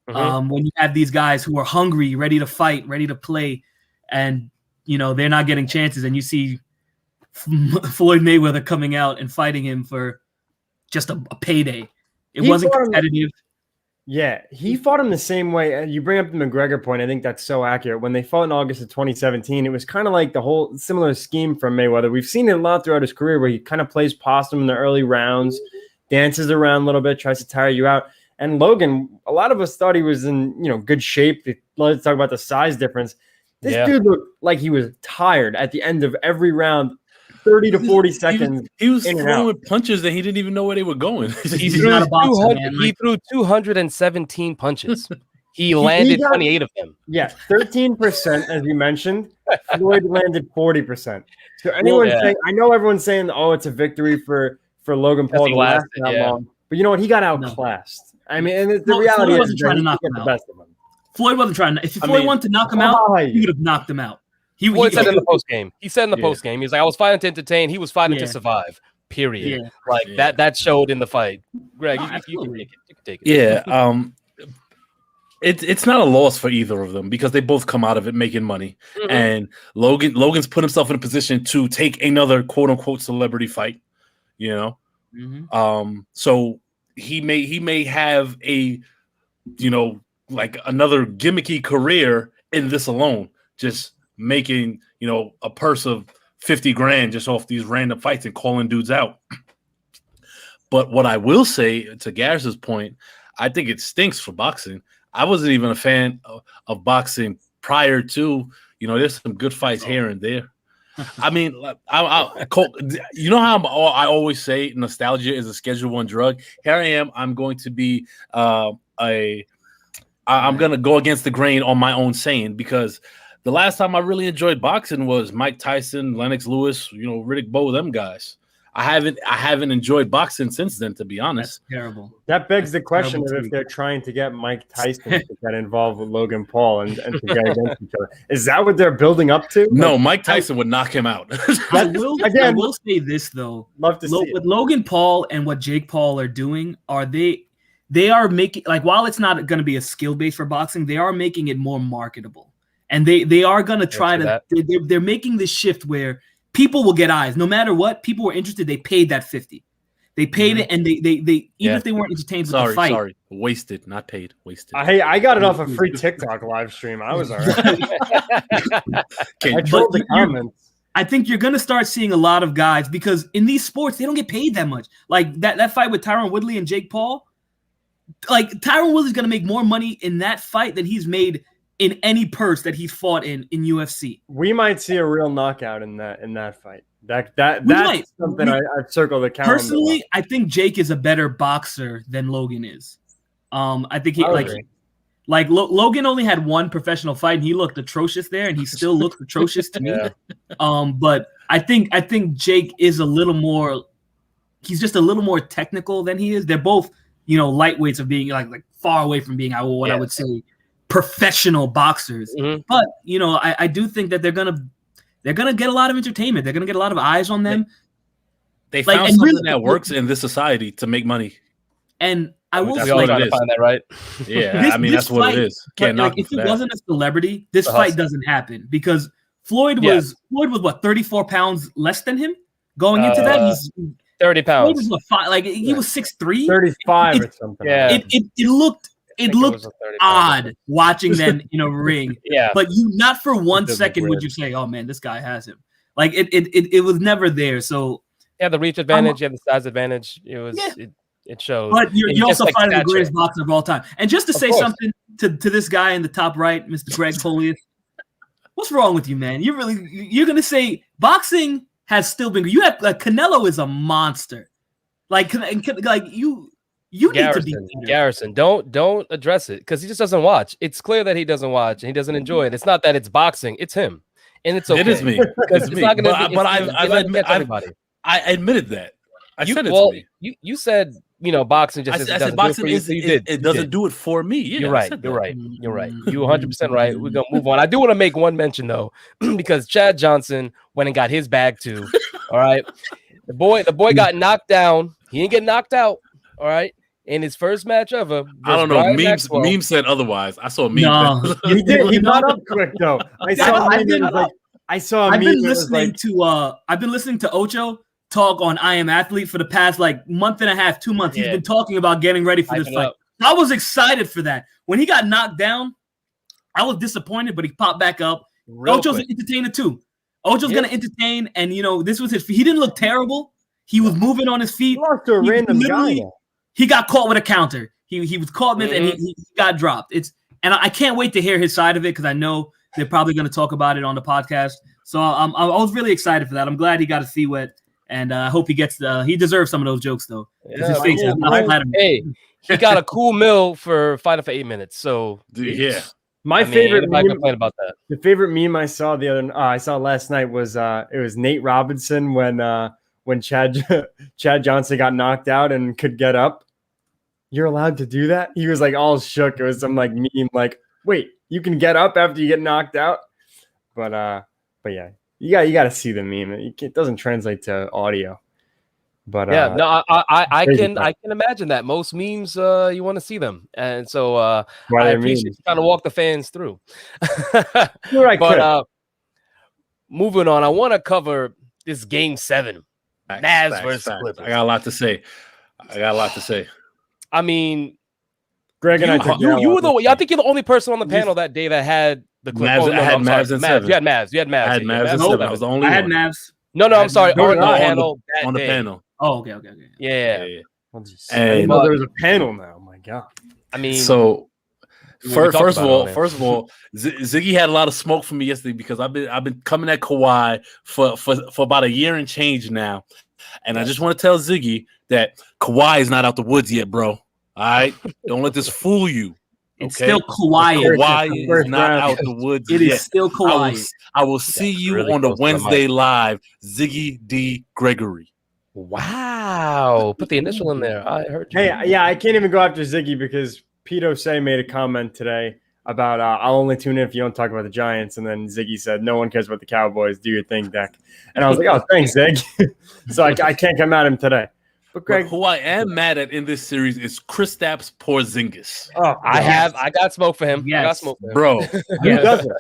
When you have these guys who are hungry, ready to fight, ready to play, and they're not getting chances, and you see Floyd Mayweather coming out and fighting him for just a payday. It wasn't competitive. Yeah, he fought him the same way. You bring up the McGregor point. I think that's so accurate. When they fought in August of 2017, it was kind of like the whole similar scheme from Mayweather. We've seen it a lot throughout his career where he kind of plays possum in the early rounds, dances around a little bit, tries to tire you out. And Logan, a lot of us thought he was in good shape. Let's talk about the size difference. This dude looked like he was tired at the end of every round. 30 to 40 seconds. He was throwing punches that he didn't even know where they were going. He threw 217 punches. He landed 28 of them. Yeah, 13%, as you mentioned. Floyd landed 40%. So I know everyone's saying, "Oh, it's a victory for Logan Paul to last that long." But you know what? He got outclassed. I mean, and the reality is trying to knock him out. The best of him. Floyd wasn't trying to. If Floyd wanted to knock him out, he would have knocked him out. He said in the post game. He said in the post game, he's like, "I was fighting to entertain. He was fighting to survive." Period. Yeah. Like that showed in the fight. Greg, you can take it. Yeah. It's not a loss for either of them because they both come out of it making money. And Logan's put himself in a position to take another quote unquote celebrity fight. So he may have a like another gimmicky career in this alone, just making a purse of 50 grand just off these random fights and calling dudes out. But what I will say, to Garris's point, I think it stinks for boxing. I wasn't even a fan of boxing prior to, there's some good fights here and there. I mean, you know how I always say nostalgia is a Schedule I drug? Here I am. I'm going to be I'm going to go against the grain on my own saying, because the last time I really enjoyed boxing was Mike Tyson, Lennox Lewis, Riddick Bowe, them guys. I haven't enjoyed boxing since then, to be honest. That's terrible. That begs That's the question of terrible if they're trying to get Mike Tyson to get involved with Logan Paul and to get against each other. Is that what they're building up to? No, Mike Tyson would knock him out. I will say this though. Love to see with Logan Paul and what Jake Paul are doing, they are making, like, while it's not going to be a skill base for boxing, they are making it more marketable, and they are going to try to. They're making this shift where people will get eyes no matter what. People were interested. They paid that 50. They paid it, and they even if they weren't entertained with the fight. Sorry, wasted, not paid, wasted. I got it off a free TikTok live stream. I was all right. I trolled the comments. I think you're going to start seeing a lot of guys, because in these sports they don't get paid that much. Like that fight with Tyron Woodley and Jake Paul. Like, Tyron Woodley's going to make more money in that fight than he's made in any purse that he's fought in UFC. We might see a real knockout in that fight. That's something I've circled the calendar. Personally, I think Jake is a better boxer than Logan is. I think Logan only had one professional fight and he looked atrocious there, and he still looks atrocious to me. But I think Jake is a little more. He's just a little more technical than he is. They're both, lightweights of being like far away from being I would say professional boxers. Mm-hmm. But I do think that they're gonna get a lot of entertainment. They're gonna get a lot of eyes on them. They found something that works in this society to make money. And I will say, find that right. Yeah, that's what it is. If it wasn't a celebrity, this fight doesn't happen, because Floyd was what, 34 pounds less than him going into that. He's 30 pounds. Floyd was he was 6'3", 35 or something. Yeah, it looked odd watching them in a ring. Yeah, but not for 1 second would you say, "Oh man, this guy has him." Like it was never there. So the reach advantage, the size advantage. It was. Yeah. It shows. But you're also fighting the greatest boxer of all time. And just to say something to this guy in the top right, Mr. Greg Polius, what's wrong with you, man? You're gonna say boxing has still been. You have Canelo is a monster. Like you need to be better. Garrison. Don't address it, because he just doesn't watch. It's clear that he doesn't watch and he doesn't enjoy it. It's not that it's boxing. It's him, and it's okay. It is me. It's me. But I admitted that. I said it to me. You said. Boxing just. I said boxing it doesn't do it for me. Yeah, You're right. You're right. You're right. You 100% right. We're gonna move on. I do want to make one mention though, because Chad Johnson went and got his bag too. All right, the boy got knocked down. He didn't get knocked out. All right, in his first match ever. I don't know. Meme said otherwise. I saw a meme. No, he did. He got up quick though. I've been listening to Ocho talk on I Am Athlete for the past month and a half, 2 months. He's been talking about getting ready for this fight. I was excited for that. When he got knocked down, I was disappointed, but he popped back up. Ocho's an entertainer too. Ocho's gonna entertain, and this was he didn't look terrible. He was moving on his feet. He lost to a random guy. He got caught with a counter. He was caught and he got dropped. And I can't wait to hear his side of it, because I know they're probably going to talk about it on the podcast. So I was really excited for that. I'm glad he got his feet wet. And I hope he gets he deserves some of those jokes though. His face is not flattering. Hey, he got a cool meal for fighting for 8 minutes. So my favorite meme, complain about that. The favorite meme I saw last night was it was Nate Robinson when Chad Johnson got knocked out and could get up. You're allowed to do that? He was all shook. It was some meme wait, you can get up after you get knocked out? But yeah. You got to see the meme. It doesn't translate to audio, but I can imagine that most memes you want to see them, and so I appreciate you kind of walk the fans through. You're right, but moving on, I want to cover this Game 7, Mavs versus Clippers. I got a lot to say. I mean, Greg and I think you're the only person on the panel that day that had the Clippers. I had Mavs and 7. You had Mavs. I had Mavs and 7. I was the only one. I had Mavs. No, I'm sorry. On the panel. Oh, okay. Yeah. And there was a panel now. Oh my God. I mean, so first of all, Ziggy had a lot of smoke for me yesterday, because I've been coming at Kawhi for about a year and change now, and I just want to tell Ziggy that Kawhi is not out the woods yet, bro. All right, don't let this fool you. It's Okay. still Kawhi. Kawhi is First not round. out the woods It yet. is still Kawhi. I will see you really on the close to the mic. Wednesday live, Ziggy D. Gregory. Wow. Put the initial in there. I heard you. Hey, yeah, I can't even go after Ziggy because Pete Osei made a comment today about I'll only tune in if you don't talk about the Giants. And then Ziggy said, no one cares about the Cowboys. Do your thing, Deck. And I was like, oh, thanks, Zig. So I can't come at him today. But Greg, Who I am mad at in this series is Kristaps Porzingis. oh, I got smoke for him. I got Yes. smoke for him. Bro, who doesn't?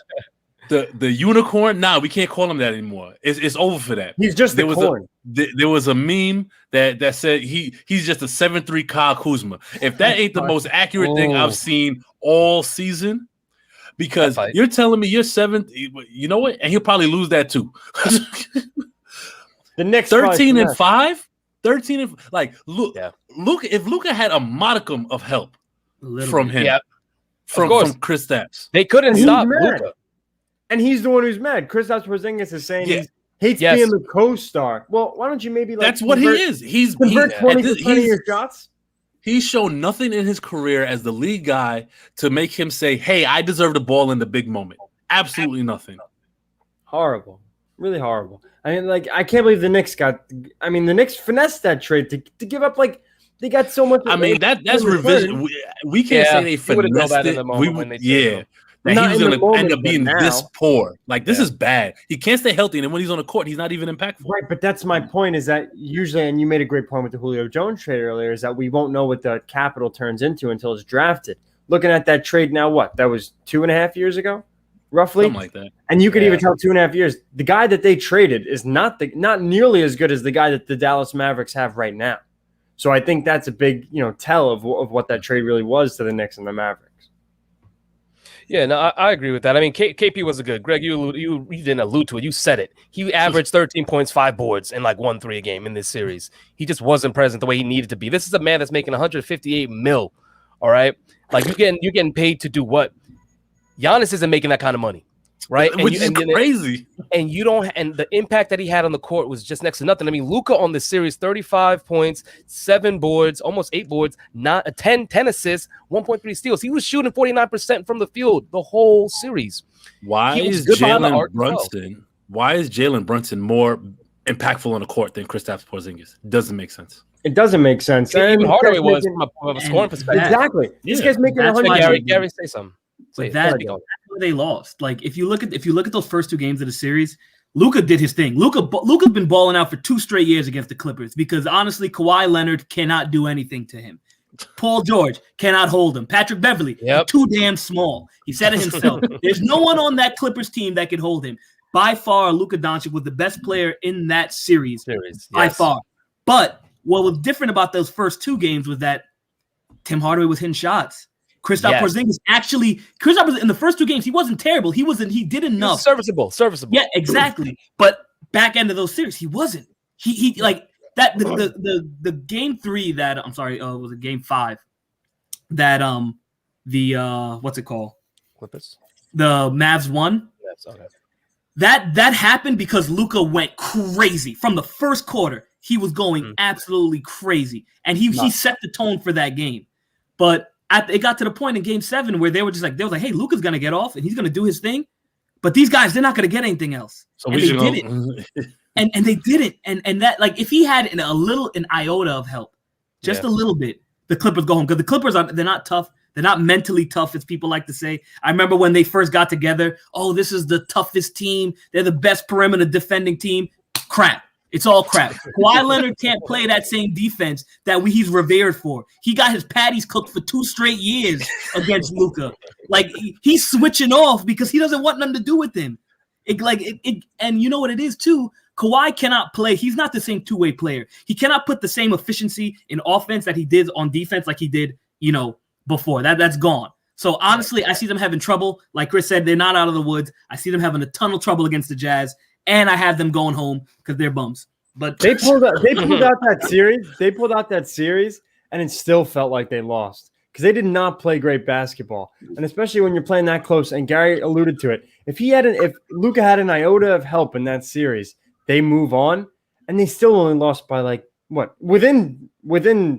the unicorn, we can't call him that anymore. It's over for that. He's just the corn. There was a meme that said he's just a 7'3" Kyle Kuzma. If that ain't the most accurate thing I've seen all season, because you're telling me you're 7th, you know what? And he'll probably lose that too. The next 13-5, 13 and look, if Luka had a modicum of help from him, from Kristaps, they couldn't stop Luka. And he's the one who's mad. Kristaps Porzingis is saying he hates being the co-star. Well, why don't you maybe that's what he is. He's convert 20% of your shots. He's shown nothing in his career as the lead guy to make him say, "Hey, I deserve the ball in the big moment." Absolutely nothing. Horrible, really horrible. I mean, I can't believe the Knicks the Knicks finessed that trade to give up they got so much. I mean, that's revision. We can't say they finessed it. That he was going to end up being this poor. This is bad. He can't stay healthy, and when he's on the court, he's not even impactful. Right, but that's my point is that usually, and you made a great point with the Julio Jones trade earlier, is that we won't know what the capital turns into until it's drafted. Looking at that trade now, that was 2.5 years ago, roughly? Something like that. And you could even tell 2.5 years, the guy that they traded is not nearly as good as the guy that the Dallas Mavericks have right now. So I think that's a big, tell of what that trade really was to the Knicks and the Mavericks. Yeah, no, I agree with that. I mean, KP was a good. Greg, you didn't allude to it. You said it. He averaged 13 points, 5 boards, and 1-3 a game in this series. He just wasn't present the way he needed to be. This is a man that's making 158 mil. All right, you're getting paid to do what? Giannis isn't making that kind of money, right? Which is crazy. And you don't. And the impact that he had on the court was just next to nothing. I mean, Luka on the series, 35 points, 7 boards, almost 8 boards, not 10 assists, 1.3 steals. He was shooting 49% from the field the whole series. Why is Jalen Brunson more impactful on the court than Kristaps Porzingis? Doesn't make sense. It doesn't make sense. Even Hardaway was from a scoring perspective. Exactly. These guys making 100. Gary, say something. That's they lost. If you look at those first 2 games of the series, Luka did his thing. Luka's been balling out for 2 straight years against the Clippers because honestly, Kawhi Leonard cannot do anything to him. Paul George cannot hold him. Patrick Beverley, too damn small. He said it himself. There's no one on that Clippers team that could hold him. By far, Luka Doncic was the best player in that series. By far. But what was different about those first 2 games was that Tim Hardaway was hitting shots. Kristaps Porzingis in the first 2 games, he wasn't terrible. He did enough. Serviceable. Yeah, exactly. But back end of those series, he wasn't. He that the game 3 that was it game 5 that what's it called? Clippers. The Mavs won. Yes, okay. That happened because Luka went crazy from the first quarter. He was going absolutely crazy, and he set the tone for that game. But it got to the point in Game 7 where they were like, "Hey, Luka's gonna get off and he's gonna do his thing," but these guys they're not gonna get anything else. So and they didn't, and they didn't, and that if he had an iota of help, just a little bit, the Clippers go home because the Clippers they're not tough. They're not mentally tough, as people like to say. I remember when they first got together. Oh, this is the toughest team. They're the best perimeter defending team. Crap. It's all crap. Kawhi Leonard can't play that same defense that he's revered for. He got his patties cooked for 2 straight years against Luka. He's switching off because he doesn't want nothing to do with him. And you know what it is too? Kawhi cannot play. He's not the same 2-way player. He cannot put the same efficiency in offense that he did on defense like he did, before. That's gone. So honestly, I see them having trouble. Like Chris said, they're not out of the woods. I see them having a ton of trouble against the Jazz. And I have them going home because they're bums. But they pulled out that series. They pulled out that series, and it still felt like they lost because they did not play great basketball. And especially when you're playing that close. And Gary alluded to it. If Luka had an iota of help in that series, they move on, and they still only lost by within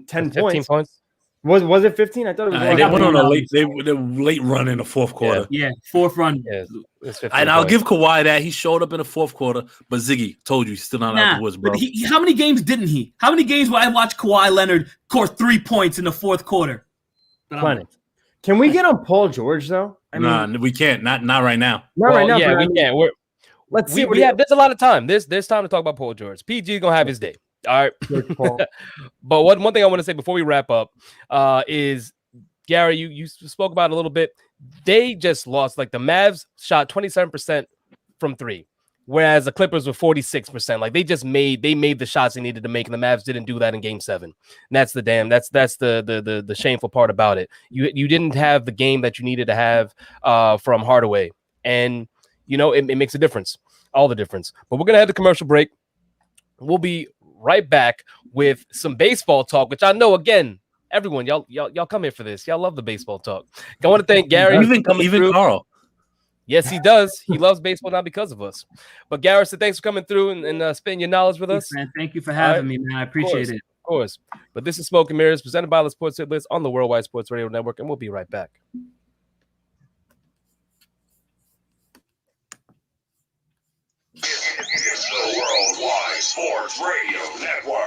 10 points. Was it 15? I thought it was. They went on a late run in the fourth quarter. Yeah, fourth run. Yeah, it's 15 And I'll points. give Kawhi that. He showed up in the fourth quarter, but Ziggy told you he's still not out the woods, bro. But how many games didn't he? How many games where I watched Kawhi Leonard score 3 points in the fourth quarter? Plenty. Can we get on Paul George though? I mean, we can't. Not right now. Not right now. Yeah, but we can't. Let's see. There's a lot of time. There's time to talk about Paul George. PG gonna have his day. All right. But one thing I want to say before we wrap up is, Gary, you spoke about it a little bit. They just lost. Like the Mavs shot 27% from three, whereas the Clippers were 46%. Like they made the shots they needed to make, and the Mavs didn't do that in Game 7. And that's the shameful part about it. You didn't have the game that you needed to have from Hardaway, and it makes a difference, all the difference. But we're gonna have the commercial break. We'll be right back with some baseball talk, which I know, again, everyone, y'all come here for this. Y'all love the baseball talk. I want to thank Gary. Even Carl. Yes, he does. He loves baseball now because of us. But Garrison, thanks for coming through and spending your knowledge with us. Man, thank you for having me, man. I appreciate it. Of course. But this is Smoke and Mirrors, presented by the Sports Hit List on the Worldwide Sports Radio Network, and we'll be right back. It's the Worldwide Sports Radio Network.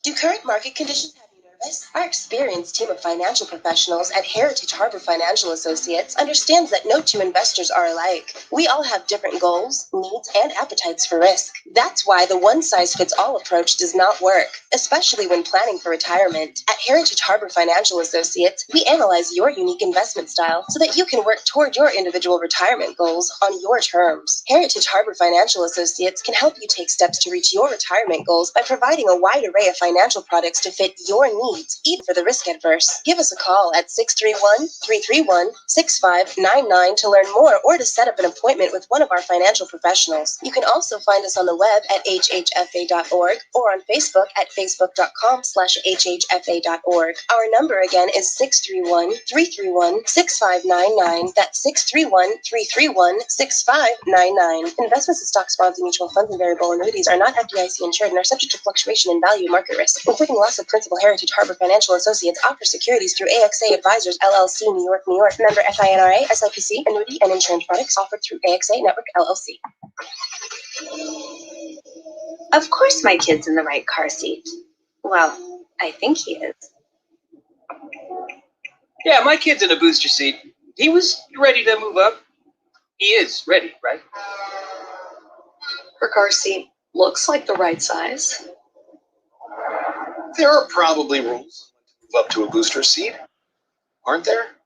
Do current market conditions have you nervous? Our experienced team of financial professionals at Heritage Harbor Financial Associates understands that no two investors are alike. We all have different goals, needs, and appetites for risk. That's why the one-size-fits-all approach does not work, especially when planning for retirement. At Heritage Harbor Financial Associates, we analyze your unique investment style so that you can work toward your individual retirement goals on your terms. Heritage Harbor Financial Associates can help you take steps to reach your retirement goals by providing a wide array of financial products to fit your needs, even for the risk adverse. Give us a call at 631-331-6599 to learn more or to set up an appointment with one of our financial professionals. You can also find us on the web at hhfa.org or on Facebook at facebook.com/hhfa.org. Our number again is 631-331-6599. That's 631-331-6599. Investments in stocks, bonds, and mutual funds and variable annuities are not FDIC insured and are subject to fluctuation in value and market risk, including loss of principal. Heritage Harbor Financial Associates offers securities through AXA Advisors, LLC, New York, New York. Member FINRA, SIPC, annuity, and insurance products offered through AXA Network, LLC. Of course my kid's in the right car seat. Well, I think he is. Yeah, my kid's in a booster seat. He was ready to move up. He is ready, right? Her car seat looks like the right size. There are probably rules to move up to a booster seat, aren't there?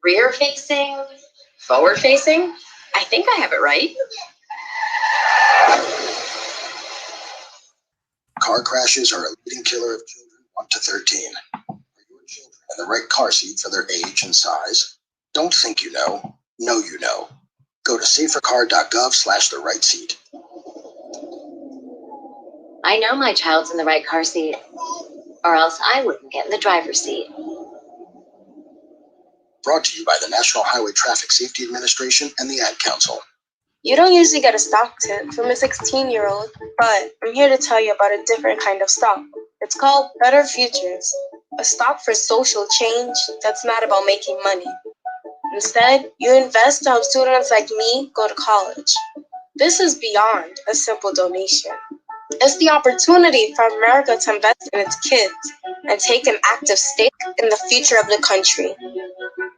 Rear facing, forward facing. I think I have it right. Car crashes are a leading killer of children 1 to 13. Are your children in the right car seat for their age and size? Don't think you know. Know you know. Go to safercar.gov/the-right-seat. I know my child's in the right car seat, or else I wouldn't get in the driver's seat. Brought to you by the National Highway Traffic Safety Administration and the Ad Council. You don't usually get a stock tip from a 16-year-old, but I'm here to tell you about a different kind of stock. It's called Better Futures, a stock for social change that's not about making money. Instead, you invest to help students like me go to college. This is beyond a simple donation. It's the opportunity for America to invest in its kids and take an active stake in the future of the country.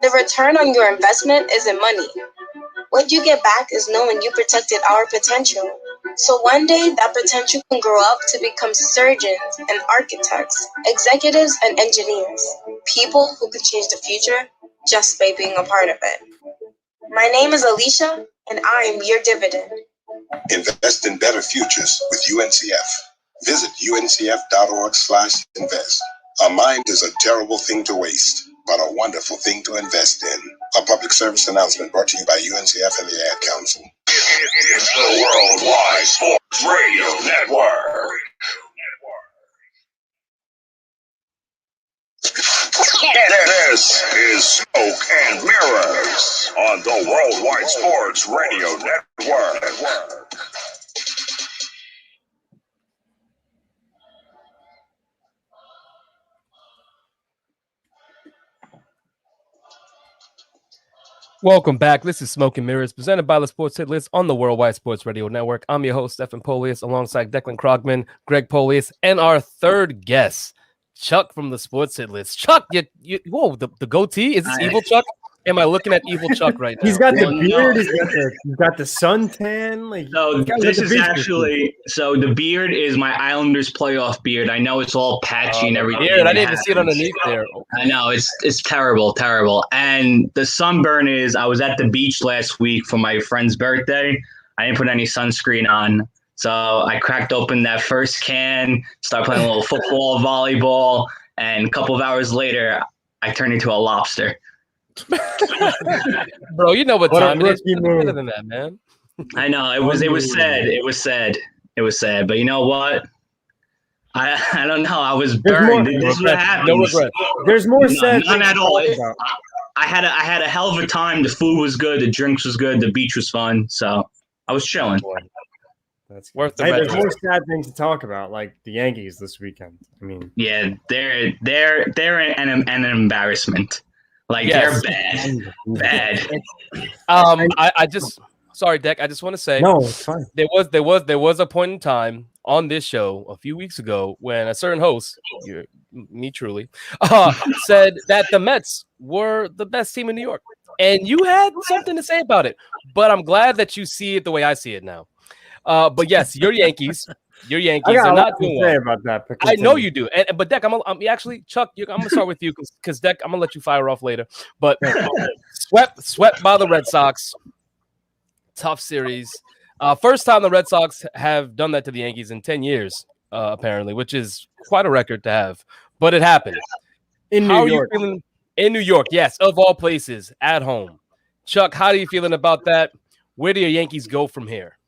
The return on your investment isn't money. What you get back is knowing you protected our potential. So one day that potential can grow up to become surgeons and architects, executives and engineers, people who could change the future just by being a part of it. My name is Alicia, and I am your dividend. Invest in better futures with UNCF. Visit uncf.org/invest. A mind is a terrible thing to waste, but a wonderful thing to invest in. A public service announcement brought to you by UNCF and the Ad Council. It's the Worldwide Sports Radio Network. This is Smoke and Mirrors on the Worldwide Sports Radio Network. Welcome back. This is Smoke and Mirrors, presented by the Sports Hit List on the Worldwide Sports Radio Network. I'm your host, Stephen Polius, alongside Declan Krogman, Greg Polius, and our third guest, Chuck from the Sports Hit List. Chuck, whoa, the goatee? Is this evil Chuck? Am I looking at evil Chuck right now? He's got the beard. He's got the suntan. Like, so this is actually the beard is my Islanders playoff beard. I know it's all patchy and everything. Beard, I didn't even see it underneath there. I know it's terrible. And the sunburn is I was at the beach last week for my friend's birthday. I didn't put any sunscreen on. So I cracked open that first can, started playing a little football, volleyball, and a couple of hours later, I turned into a lobster. Bro, you know what time it is. Better than that, man. I know it was sad. It was sad. But you know what? I don't know. I was burned. This is what happens. No regret. There's more sad. None at all. I had a hell of a time. The food was good. The drinks was good. The beach was fun. So I was chilling. That's worth the There's more sad things to talk about, like the Yankees this weekend. I mean, yeah, they're an embarrassment. Like they're bad. I just sorry, Deck. I just want to say it's fine. There was a point in time on this show a few weeks ago when a certain host, me truly, said that the Mets were the best team in New York, and you had something to say about it. But I'm glad that you see it the way I see it now. But yes, your Yankees. Your Yankees are not doing well. About that, I know you do, but Deck, I'm actually Chuck. I'm gonna start with you because Deck, I'm gonna let you fire off later. But swept by the Red Sox. Tough series. First time the Red Sox have done that to the Yankees in 10 years, apparently, which is quite a record to have. But it happened in New York. You feeling in New York? Yes, of all places, at home. Chuck, how are you feeling about that? Where do your Yankees go from here?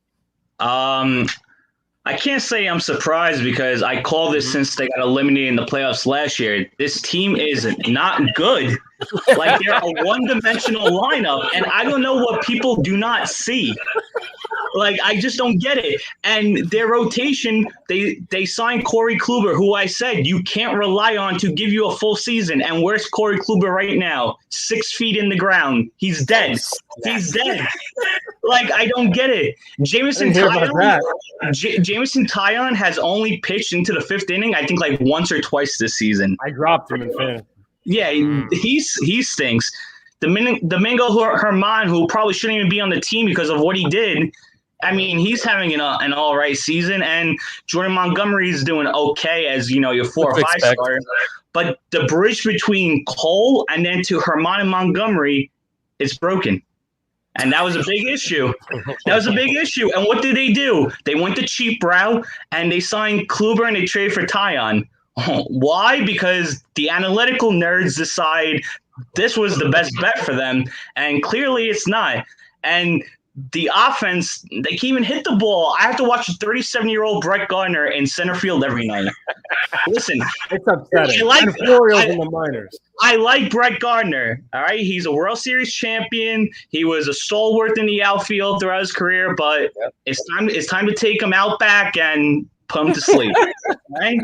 I can't say I'm surprised because I called this since they got eliminated in the playoffs last year. This team is not good. Like they're a one-dimensional lineup, and I don't know what people do not see. Like I just don't get it. And their rotation, they signed Corey Kluber, who I said you can't rely on to give you a full season. And where's Corey Kluber right now? 6 feet in the ground. He's dead. He's dead. Like I don't get it. Jameson Taillon has only pitched into the 5th inning, I think, like once or twice this season. I dropped him in fantasy. Yeah, he stinks. Domingo Germán, who probably shouldn't even be on the team because of what he did. I mean, he's having an all right season, and Jordan Montgomery is doing okay as your 4 or 5 starter. But the bridge between Cole and then to Germán and Montgomery is broken. And that was a big issue. And what did they do? They went the cheap route, and they signed Kluber, and they traded for Taillon. Why? Because the analytical nerds decide this was the best bet for them, and clearly it's not. And the offense, they can't even hit the ball. I have to watch a 37-year-old Brett Gardner in center field every night. Listen, it's upsetting. In the minors. I like Brett Gardner. All right, he's a World Series champion. He was a stalwart in the outfield throughout his career, but it's time to take him out back and put him to sleep. Right?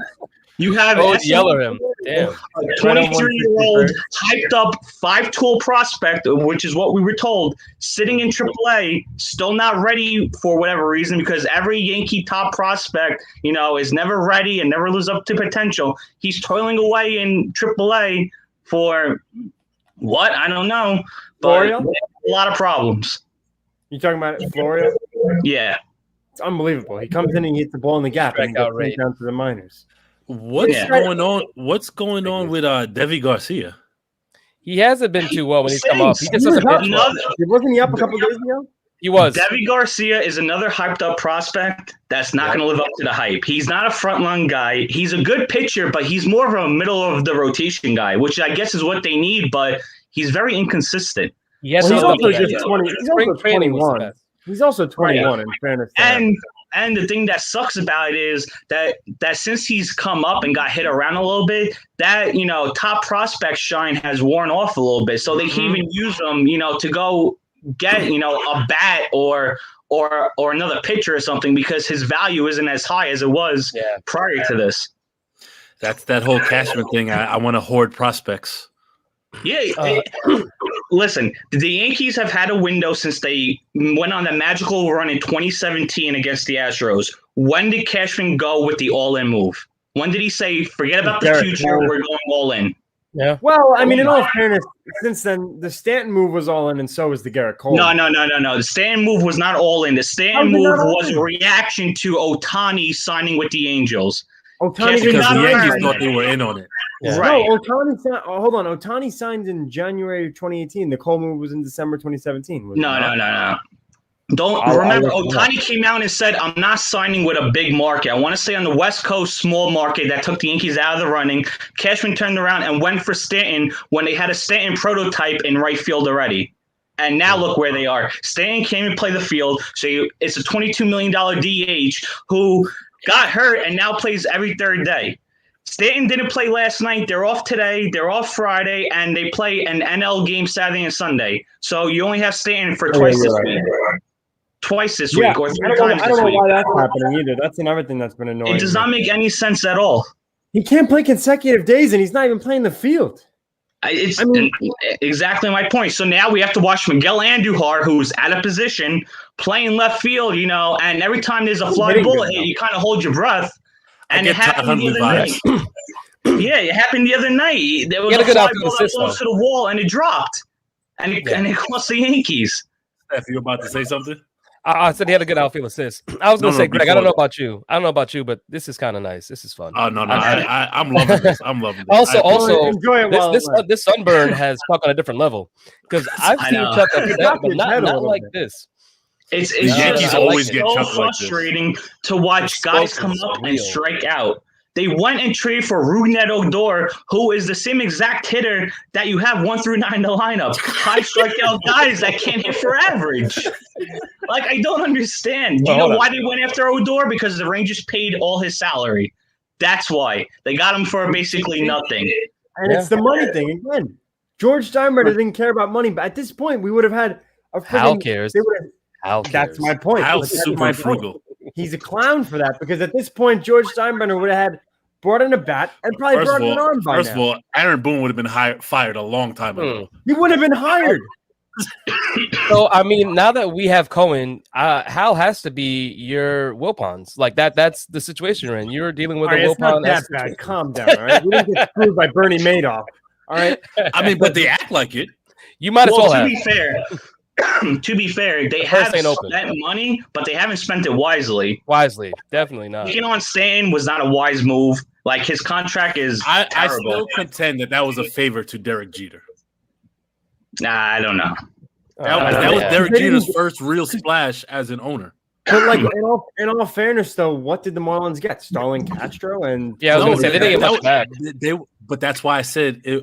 You have yell at him. Damn. A 23-year-old hyped up 5-tool prospect, which is what we were told, sitting in AAA, still not ready for whatever reason, because every Yankee top prospect, is never ready and never lives up to potential. He's toiling away in AAA for what? I don't know. But a lot of problems. You talking about Florida? Yeah. It's unbelievable. He comes in and he hits the ball in the gap and goes down to the minors. What's going on? What's going on with Devi Garcia? He hasn't been too well when he's come up. He just doesn't pitch well. Wasn't he up a couple days ago? He was. Devi Garcia is another hyped up prospect that's not going to live up to the hype. He's not a frontline guy. He's a good pitcher, but he's more of a middle of the rotation guy, which I guess is what they need. But he's very inconsistent. Yes, he's also just 20. He's also 21. He's also 21. In fairness, to him. And the thing that sucks about it is that since he's come up and got hit around a little bit, that top prospect shine has worn off a little bit. So they can't even use him, to go get a bat or another pitcher or something, because his value isn't as high as it was prior to this. That's that whole Cashman thing. I want to hoard prospects. Yeah. Listen, the Yankees have had a window since they went on that magical run in 2017 against the Astros. When did Cashman go with the all-in move? When did he say, forget about the future, we're going all in? Yeah. Well, I mean, in all fairness, since then, the Stanton move was all in, and so was the Garrett Cole. No. The Stanton move was not all in. The Stanton move was a reaction to Ohtani signing with the Angels. Ohtani because the Yankees thought they were in on it. Yeah. Right. No, hold on. Ohtani signed in January of 2018. The Cole move was in December 2017. No. Don't remember. Ohtani came out and said, "I'm not signing with a big market. I want to stay on the West Coast, small market that took the Yankees out of the running." Cashman turned around and went for Stanton when they had a Stanton prototype in right field already. And now look where they are. Stanton came and played the field. So it's a $22 million DH who got hurt and now plays every third day. Stanton didn't play last night. They're off today. They're off Friday, and they play an NL game Saturday and Sunday. So you only have Stanton for twice this week. Twice this week or 3 times this week. I don't know why that's happening either. That's another thing that's been annoying. It does not make any sense at all. He can't play consecutive days, and he's not even playing the field. It's exactly my point. So now we have to watch Miguel Andujar, who's out of position, playing left field, and every time there's a fly ball hit, you kind of hold your breath. And it happened the other night. Yeah, it happened the other night. There was a fly ball that close to the wall, and it dropped. And it cost the Yankees. Steph, you about to say something? I said he had a good outfield assist. I was going to say, Greg, I don't know about you. But this is kind of nice. This is fun. Oh, no. I'm loving this. I'm loving this. Also, enjoy it this sunburn has Chuck on a different level. Because I've seen Chuck upset, but not like this. It's the Yankees always get so frustrating to watch guys come up and strike out. They went and traded for Rougned Odor, who is the same exact hitter that you have 1 through 9 in the lineup. High strikeout guys that can't hit for average. Like, I don't understand. Do you know why they went after Odor? Because the Rangers paid all his salary. That's why. They got him for basically nothing. And it's the money thing again. George Steinbrenner didn't care about money, but at this point, we would have had a Hal cares. That's my point. Hal's super frugal. He's a clown for that, because at this point, George Steinbrenner would have had brought in a bat and probably brought in an arm by now. First of all, Aaron Boone would have been fired a long time ago. He would have been hired. So, I mean, now that we have Cohen, Hal has to be your Wilpons. Like that's the situation you're in. You're dealing with a Wilpon. It's not that bad. Calm down, all right? We didn't get screwed by Bernie Madoff, all right? I mean, but they act like it. You might as well have. To be fair, they have spent money, but they haven't spent it wisely. Definitely not. Taking on Stanton was not a wise move. Like, his contract is I terrible. still contend that was a favor to Derek Jeter. Nah, I don't know. That was Derek Jeter's first real splash as an owner. But like in all fairness, though, what did the Marlins get? Starlin Castro and I was going to say they didn't get much back. But that's why I said it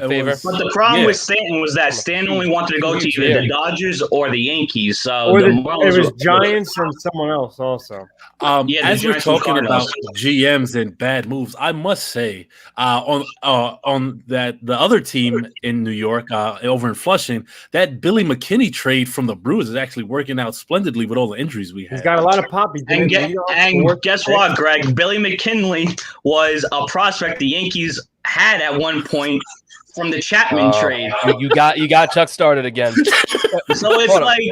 favor. But the problem with Stanton was that Stanton only wanted to go to either the Dodgers or the Yankees. So or it was Giants and someone else also. As you're talking about GMs and bad moves, I must say on that the other team in New York over in Flushing, that Billy McKinney trade from the Brewers is actually working out splendidly with all the injuries we had. He's got a lot of pop. And guess what, Greg? Billy McKinley was a prospect the Yankees had at one point from the Chapman trade. You got Chuck started again. So it's like,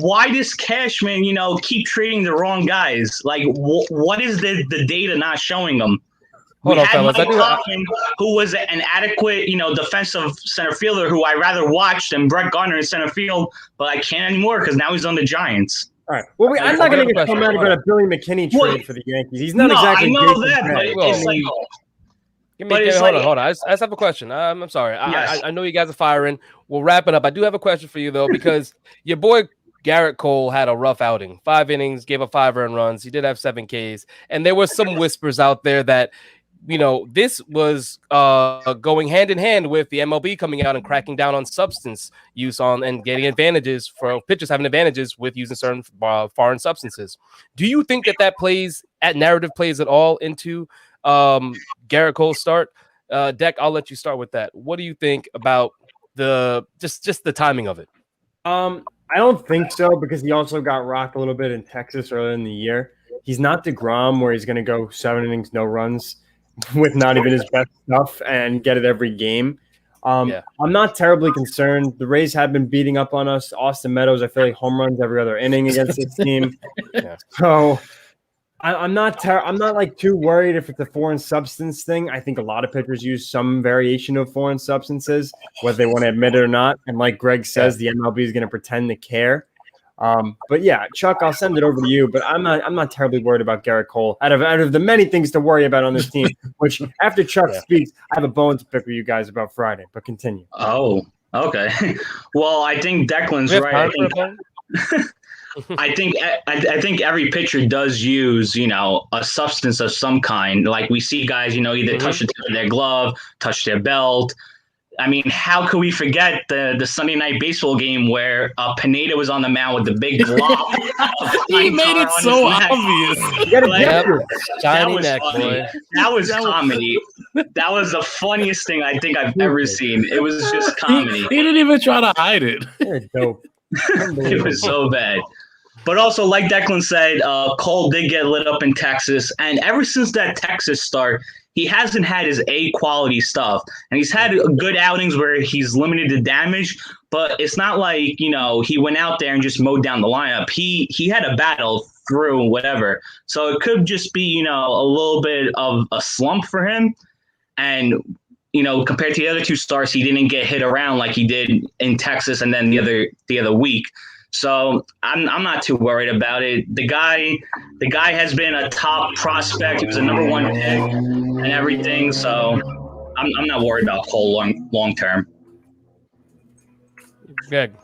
why does Cashman, keep trading the wrong guys? Like, what is the data not showing them? Hold on, fellas. Mike Hoffman, who was an adequate, defensive center fielder who I rather watched than Brett Gardner in center field, but I can't anymore because now he's on the Giants. All right. Well, I'm not going to get so mad about a Billy McKinney trade for the Yankees. He's not exactly. I know that, but it's like. Hold on. I just have a question. I'm sorry. Yes. I know you guys are firing. We'll wrap it up. I do have a question for you, though, because your boy Garrett Cole had a rough outing. 5 innings, gave up 5 earned runs. He did have 7 Ks. And there were some whispers out there that this was going hand in hand with the MLB coming out and cracking down on substance use and getting advantages for pitchers having advantages with using certain foreign substances. Do you think that narrative plays at all into Garrett Cole's start? Deck, I'll let you start with that. What do you think about just the timing of it? I don't think so, because he also got rocked a little bit in Texas earlier in the year. He's not DeGrom, where he's going to go 7 innings, no runs, with not even his best stuff and get it every game. I'm not terribly concerned. The Rays have been beating up on us. Austin Meadows, I feel like home runs every other inning against this team. So I'm not like too worried if it's a foreign substance thing. I think a lot of pitchers use some variation of foreign substances, whether they want to admit it or not. And like Greg says, the MLB is going to pretend to care. But yeah, Chuck, I'll send it over to you. But I'm not terribly worried about Garrett Cole. Out of the many things to worry about on this team, which after Chuck speaks, I have a bone to pick with you guys about Friday. But continue. Oh, okay. Well, I think Declan's right. I think every pitcher does use, a substance of some kind. Like we see guys, either touch the tip of their glove, touch their belt. I mean, how could we forget the Sunday night baseball game where Pineda was on the mound with the big glop? He made it so obvious. That was comedy. That was the funniest thing I think I've ever seen. It was just comedy. He didn't even try to hide it. Dope. It was so bad. But also, like Declan said, Cole did get lit up in Texas. And ever since that Texas start, he hasn't had his A-quality stuff. And he's had good outings where he's limited the damage. But it's not like, he went out there and just mowed down the lineup. He had a battle through whatever. So it could just be, a little bit of a slump for him. And compared to the other two starts, he didn't get hit around like he did in Texas and then the other week. So I'm not too worried about it. The guy has been a top prospect. He was a number 1 pick and everything. So I'm not worried about Cole long term. Greg,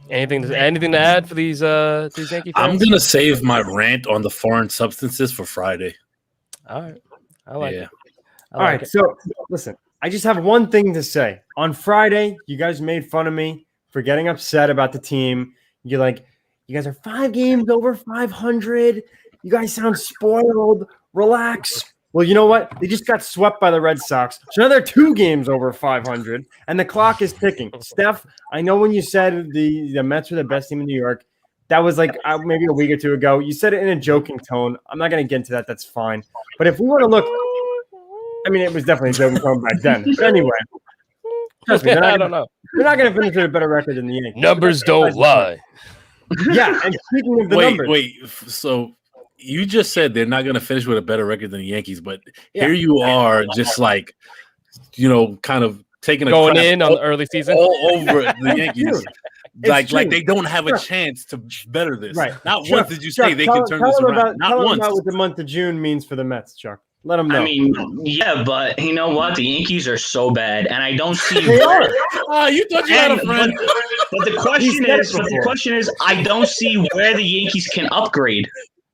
anything to add for these Yankee fans? I'm gonna save my rant on the foreign substances for Friday. All right, I like it. All right, so listen, I just have one thing to say. On Friday, you guys made fun of me for getting upset about the team. You're like, you guys are 5 games over 500. You guys sound spoiled. Relax. Well, you know what? They just got swept by the Red Sox. So now they're 2 games over 500, and the clock is ticking. Steph, I know when you said the Mets were the best team in New York, that was like maybe a week or 2 ago. You said it in a joking tone. I'm not going to get into that. That's fine. But if we want to look, I mean, it was definitely a joking tone back then. But anyway, trust me, I don't know. They're not going to finish with a better record than the Yankees. Numbers don't lie. Yeah, and speaking of the numbers. Wait. So you just said they're not going to finish with a better record than the Yankees, but here you are just like, kind of taking a going in on the early season all over the Yankees. Like they don't have a chance to better this. Right. Not once did you say they can turn this around. Not once. About what the month of June means for the Mets, Chuck. Let them know. I mean, yeah, but you know what? The Yankees are so bad, and I don't see. They are. You thought you had a friend. But the question is, I don't see where the Yankees can upgrade.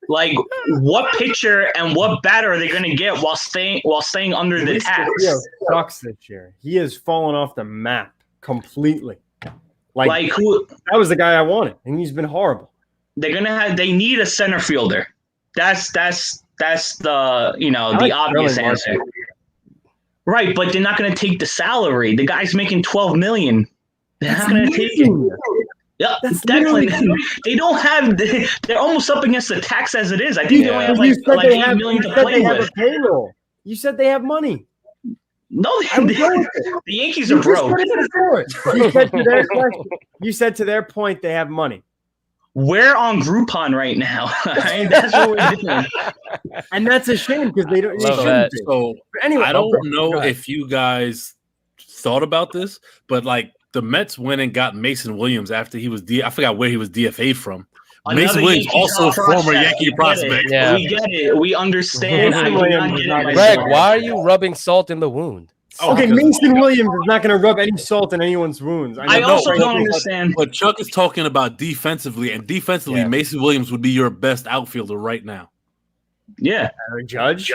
Like, what pitcher and what batter are they going to get while staying under the tax? Sucks this year. He has fallen off the map completely. Like who? That was the guy I wanted, and he's been horrible. They need a center fielder. That's the the obvious answer. Right, but they're not going to take the salary. The guy's making $12 million. They're not going to take it. Yeah, definitely. They don't have. They're almost up against the tax as it is. I think they only have like $8 million to play with. Payroll. You said they have money. No, the Yankees are broke. You said to their point they have money. We're on Groupon right now. That's what we're doing. And that's a shame because they don't. So anyway, I don't know if you guys thought about this, but like the Mets went and got Mason Williams after he was I forgot where he was DFA'd from. Mason Williams, also a former Yankee prospect. Yeah. We get it. We understand. Greg, why are you rubbing salt in the wound? Okay, Mason Williams is not going to rub any salt in anyone's wounds. I also don't understand. But Chuck is talking about defensively, and defensively, Mason Williams would be your best outfielder right now. Yeah. Judge?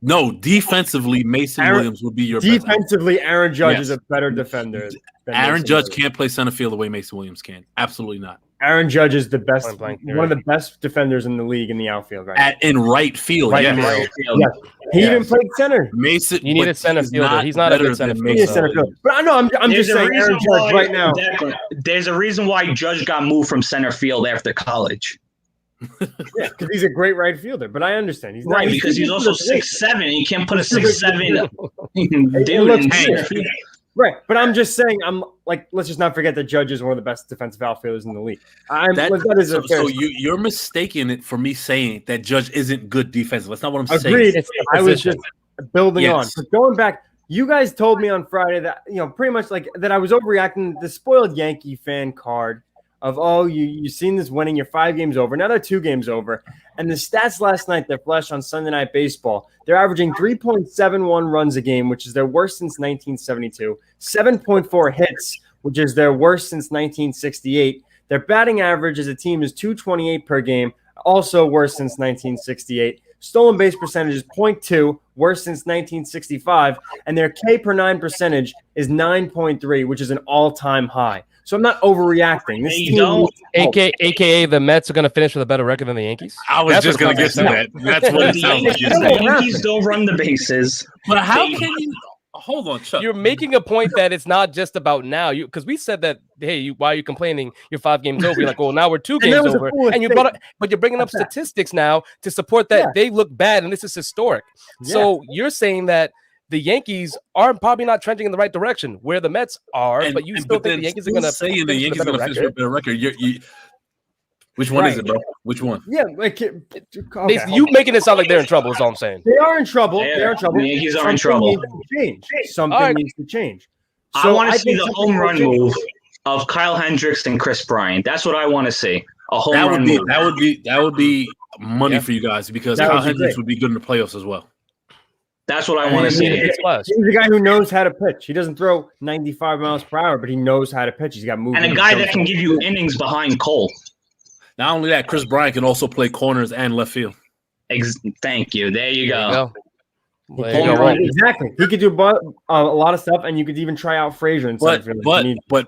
No, defensively, Mason Williams would be your best. Defensively, Aaron Judge Yes. is a better defender. Than Aaron Mason Judge Williams. can't play center field the way Mason Williams can. Absolutely not. Aaron Judge is the best, Point-blank one of the best defenders in the league in the outfield right now. In right field, Right yes. in right field. Yes. He even played center. Mason, You need a center fielder. He's not a good center fielder. He is center fielder. But I know I'm just saying Aaron Judge right now. There's a reason why Judge got moved from center field after college. Yeah, because he's a great right fielder. But I understand he's Right, not, because he's also 6'7", and you can't put a 6'7" dude in center field. Right, but I'm just saying, let's just not forget that Judge is one of the best defensive outfielders in the league. So you're mistaken it for me saying that Judge isn't good defensive. That's not what I'm saying. Agreed. I was just building on. Yes. But going back, you guys told me on Friday that pretty much like that I was overreacting. The spoiled Yankee fan card of you've seen this winning. You're 5 games over. Now they're 2 games over. And the stats last night that flashed on Sunday Night Baseball, they're averaging 3.71 runs a game, which is their worst since 1972. 7.4 hits, which is their worst since 1968. Their batting average as a team is 228 per game, also worse since 1968. Stolen base percentage is 0.2, worse since 1965. And their K per 9 percentage is 9.3, which is an all-time high. So I'm not overreacting. This team, AKA the Mets are going to finish with a better record than the Yankees. I was just going to get to that. That's what it sounds like. The Yankees don't run the bases. But how can you? Hold on, Chuck. You're making a point that it's not just about now. Because we said that, hey, why are you complaining? You're 5 games over. You're like, well, now we're 2 games over, and you brought up, but you're bringing up statistics now to support that they look bad, and this is historic. Yeah. So you're saying that the Yankees are probably not trending in the right direction where the Mets are, but you still think the Yankees are going to say the Yankees are going to finish with a better record? Which one is it, bro? Which one? Yeah, you making it sound like they're in trouble is all I'm saying. They are in trouble. They're in trouble. The Yankees are in trouble. Something needs to change. I want to see the home run move of Kyle Hendricks and Chris Bryant. That's what I want to see. A home run move. That would be money for you guys because Kyle Hendricks would be good in the playoffs as well. That's what I want to see. He's a guy who knows how to pitch. He doesn't throw 95 miles per hour, but he knows how to pitch. He's got movement. And a guy that can give you innings behind Cole. Not only that, Chris Bryant can also play corners and left field. Thank you. There you go. Exactly. He could do a lot of stuff, and you could even try out Frazier. But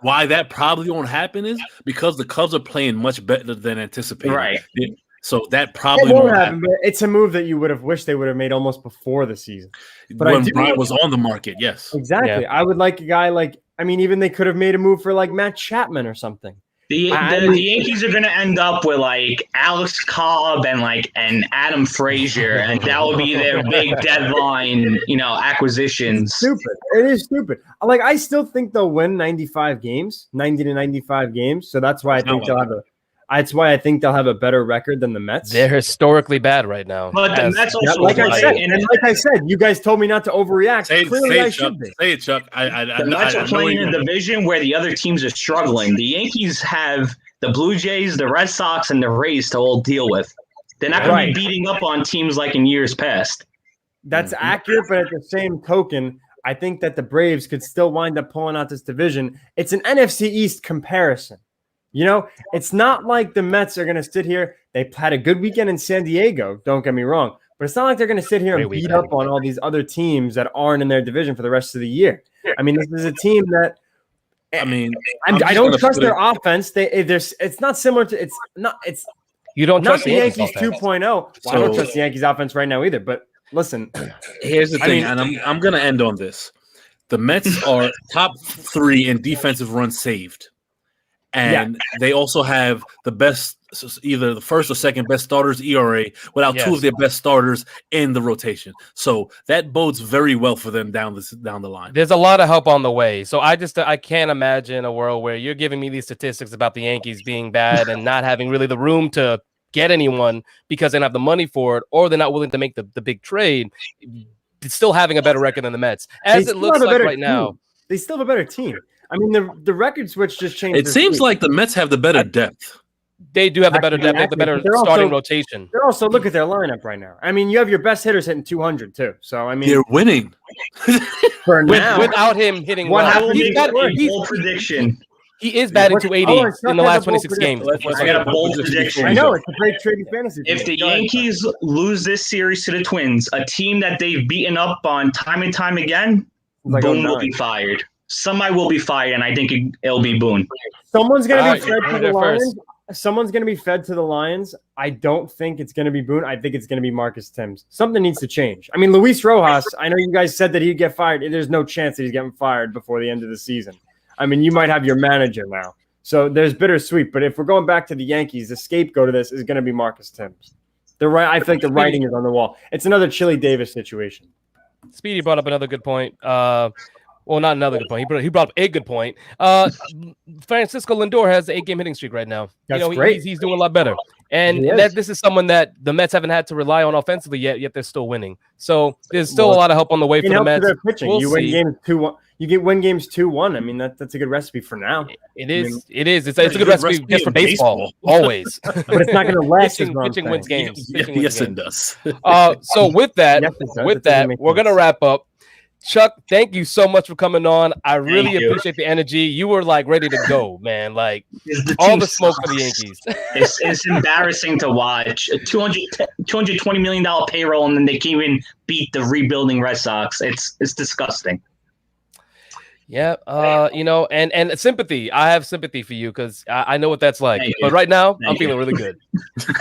why that probably won't happen is because the Cubs are playing much better than anticipated. Right. So that probably won't happen. But it's a move that you would have wished they would have made almost before the season. But when Bryant was on the market, yes. Exactly. Yeah. I would like a guy even they could have made a move for like Matt Chapman or something. The Yankees are going to end up with like Alex Cobb and Adam Frazier, and that will be their big deadline, acquisitions. Stupid. It is stupid. I still think they'll win 90 to 95 games. So that's why I think they'll have a better record than the Mets. They're historically bad right now. But the Mets also, like I said, you guys told me not to overreact. Clearly, I should be. Say it, Chuck. The Mets are playing in a division where the other teams are struggling. The Yankees have the Blue Jays, the Red Sox, and the Rays to all deal with. They're not going to be beating up on teams like in years past. That's accurate, but at the same token, I think that the Braves could still wind up pulling out this division. It's an NFC East comparison. It's not like the Mets are going to sit here. They had a good weekend in San Diego. Don't get me wrong. But it's not like they're going to sit here and beat up on all these other teams that aren't in their division for the rest of the year. I mean, this is a team that – I don't trust their offense. It's not similar to – you don't trust the Yankees 2.0. Well, I don't trust the Yankees offense right now either. But listen. Here's the thing, and I'm going to end on this. The Mets are top 3 in defensive runs saved. And they also have the best, either the first or second best starters ERA without 2 of their best starters in the rotation. So that bodes very well for them down the line. There's a lot of help on the way. So I can't imagine a world where you're giving me these statistics about the Yankees being bad and not having really the room to get anyone because they don't have the money for it, or they're not willing to make the big trade. Still having a better record than the Mets, as it looks like right now. They still have a better team. I mean, the record switch just changed. It seems like the Mets have the better depth. They do have the better depth. They have the better starting rotation. They're also, look at their lineup right now. I mean, you have your best hitters hitting 200 too. So I mean, they're winning for now without him hitting. What happened? He's got a bold prediction. He is batting What- 280 hold on, in Chuck the has last a bold 26 prediction. games. Let's- before let's I Sunday. got a bold prediction. I know it's a great trading fantasy. If the Go ahead, Chuck. Yankees lose this series to the Twins, a team that they've beaten up on time and time again, Like Boone will 09. be fired. Somebody will be fired, and I think it'll be Boone. Someone's going All to be right, fed you to the heard it first. Lions. Someone's going to be fed to the Lions. I don't think it's going to be Boone. I think it's going to be Marcus Timms. Something needs to change. I mean, Luis Rojas, I know you guys said that he'd get fired. There's no chance that he's getting fired before the end of the season. I mean, you might have your manager now. So there's bittersweet. But if we're going back to the Yankees, the scapegoat of this is going to be Marcus Timms. I feel like the writing is on the wall. It's another Chili Davis situation. Speedy brought up another good point. Well, not another good point. He brought up a good point. Francisco Lindor has an 8-game hitting streak right now. That's great. He's doing a lot better. And He is. that this is someone that the Mets haven't had to rely on offensively yet they're still winning. So there's still a lot of help on the way for the Mets. Pitching. We'll You win see. games 2-1. You win games 2-1. I mean, that's a good recipe for now. It is. It's a good recipe just for baseball. Always. But it's not going to last. Pitching wins games. Pitching wins Yes, it games. does. So with that, Yes, it does. It doesn't make we're gonna sense. wrap up. Chuck, thank you so much for coming on. I really Thank you. appreciate the energy. You were like ready to go, man. Like The all team the smoke for the sucks. Yankees. It's embarrassing to watch. A $220 million payroll, and then they can't even beat the rebuilding Red Sox. It's disgusting. Yeah, and sympathy. I have sympathy for you because I know what that's like. Thank But you. right now, I'm Thank feeling you. really good.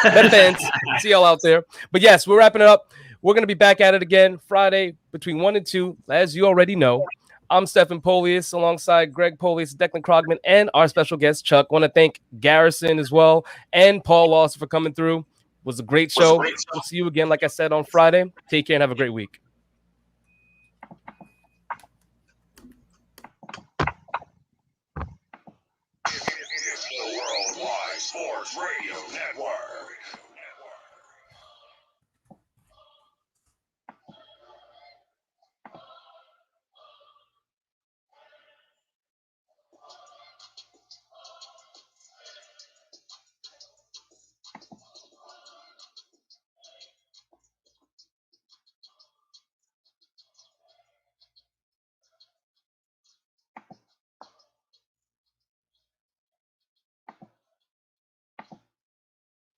Met fans, see y'all out there. But yes, we're wrapping it up. We're gonna be back at it again Friday between 1 and 2, as you already know. I'm Stephen Polius alongside Greg Polius, Declan Krogman, and our special guest Chuck. Want to thank Garrison as well and Paul Lawson for coming through. It was a great show. We'll see you again, like I said, on Friday. Take care and have a great week. The Worldwide Sports Radio Network.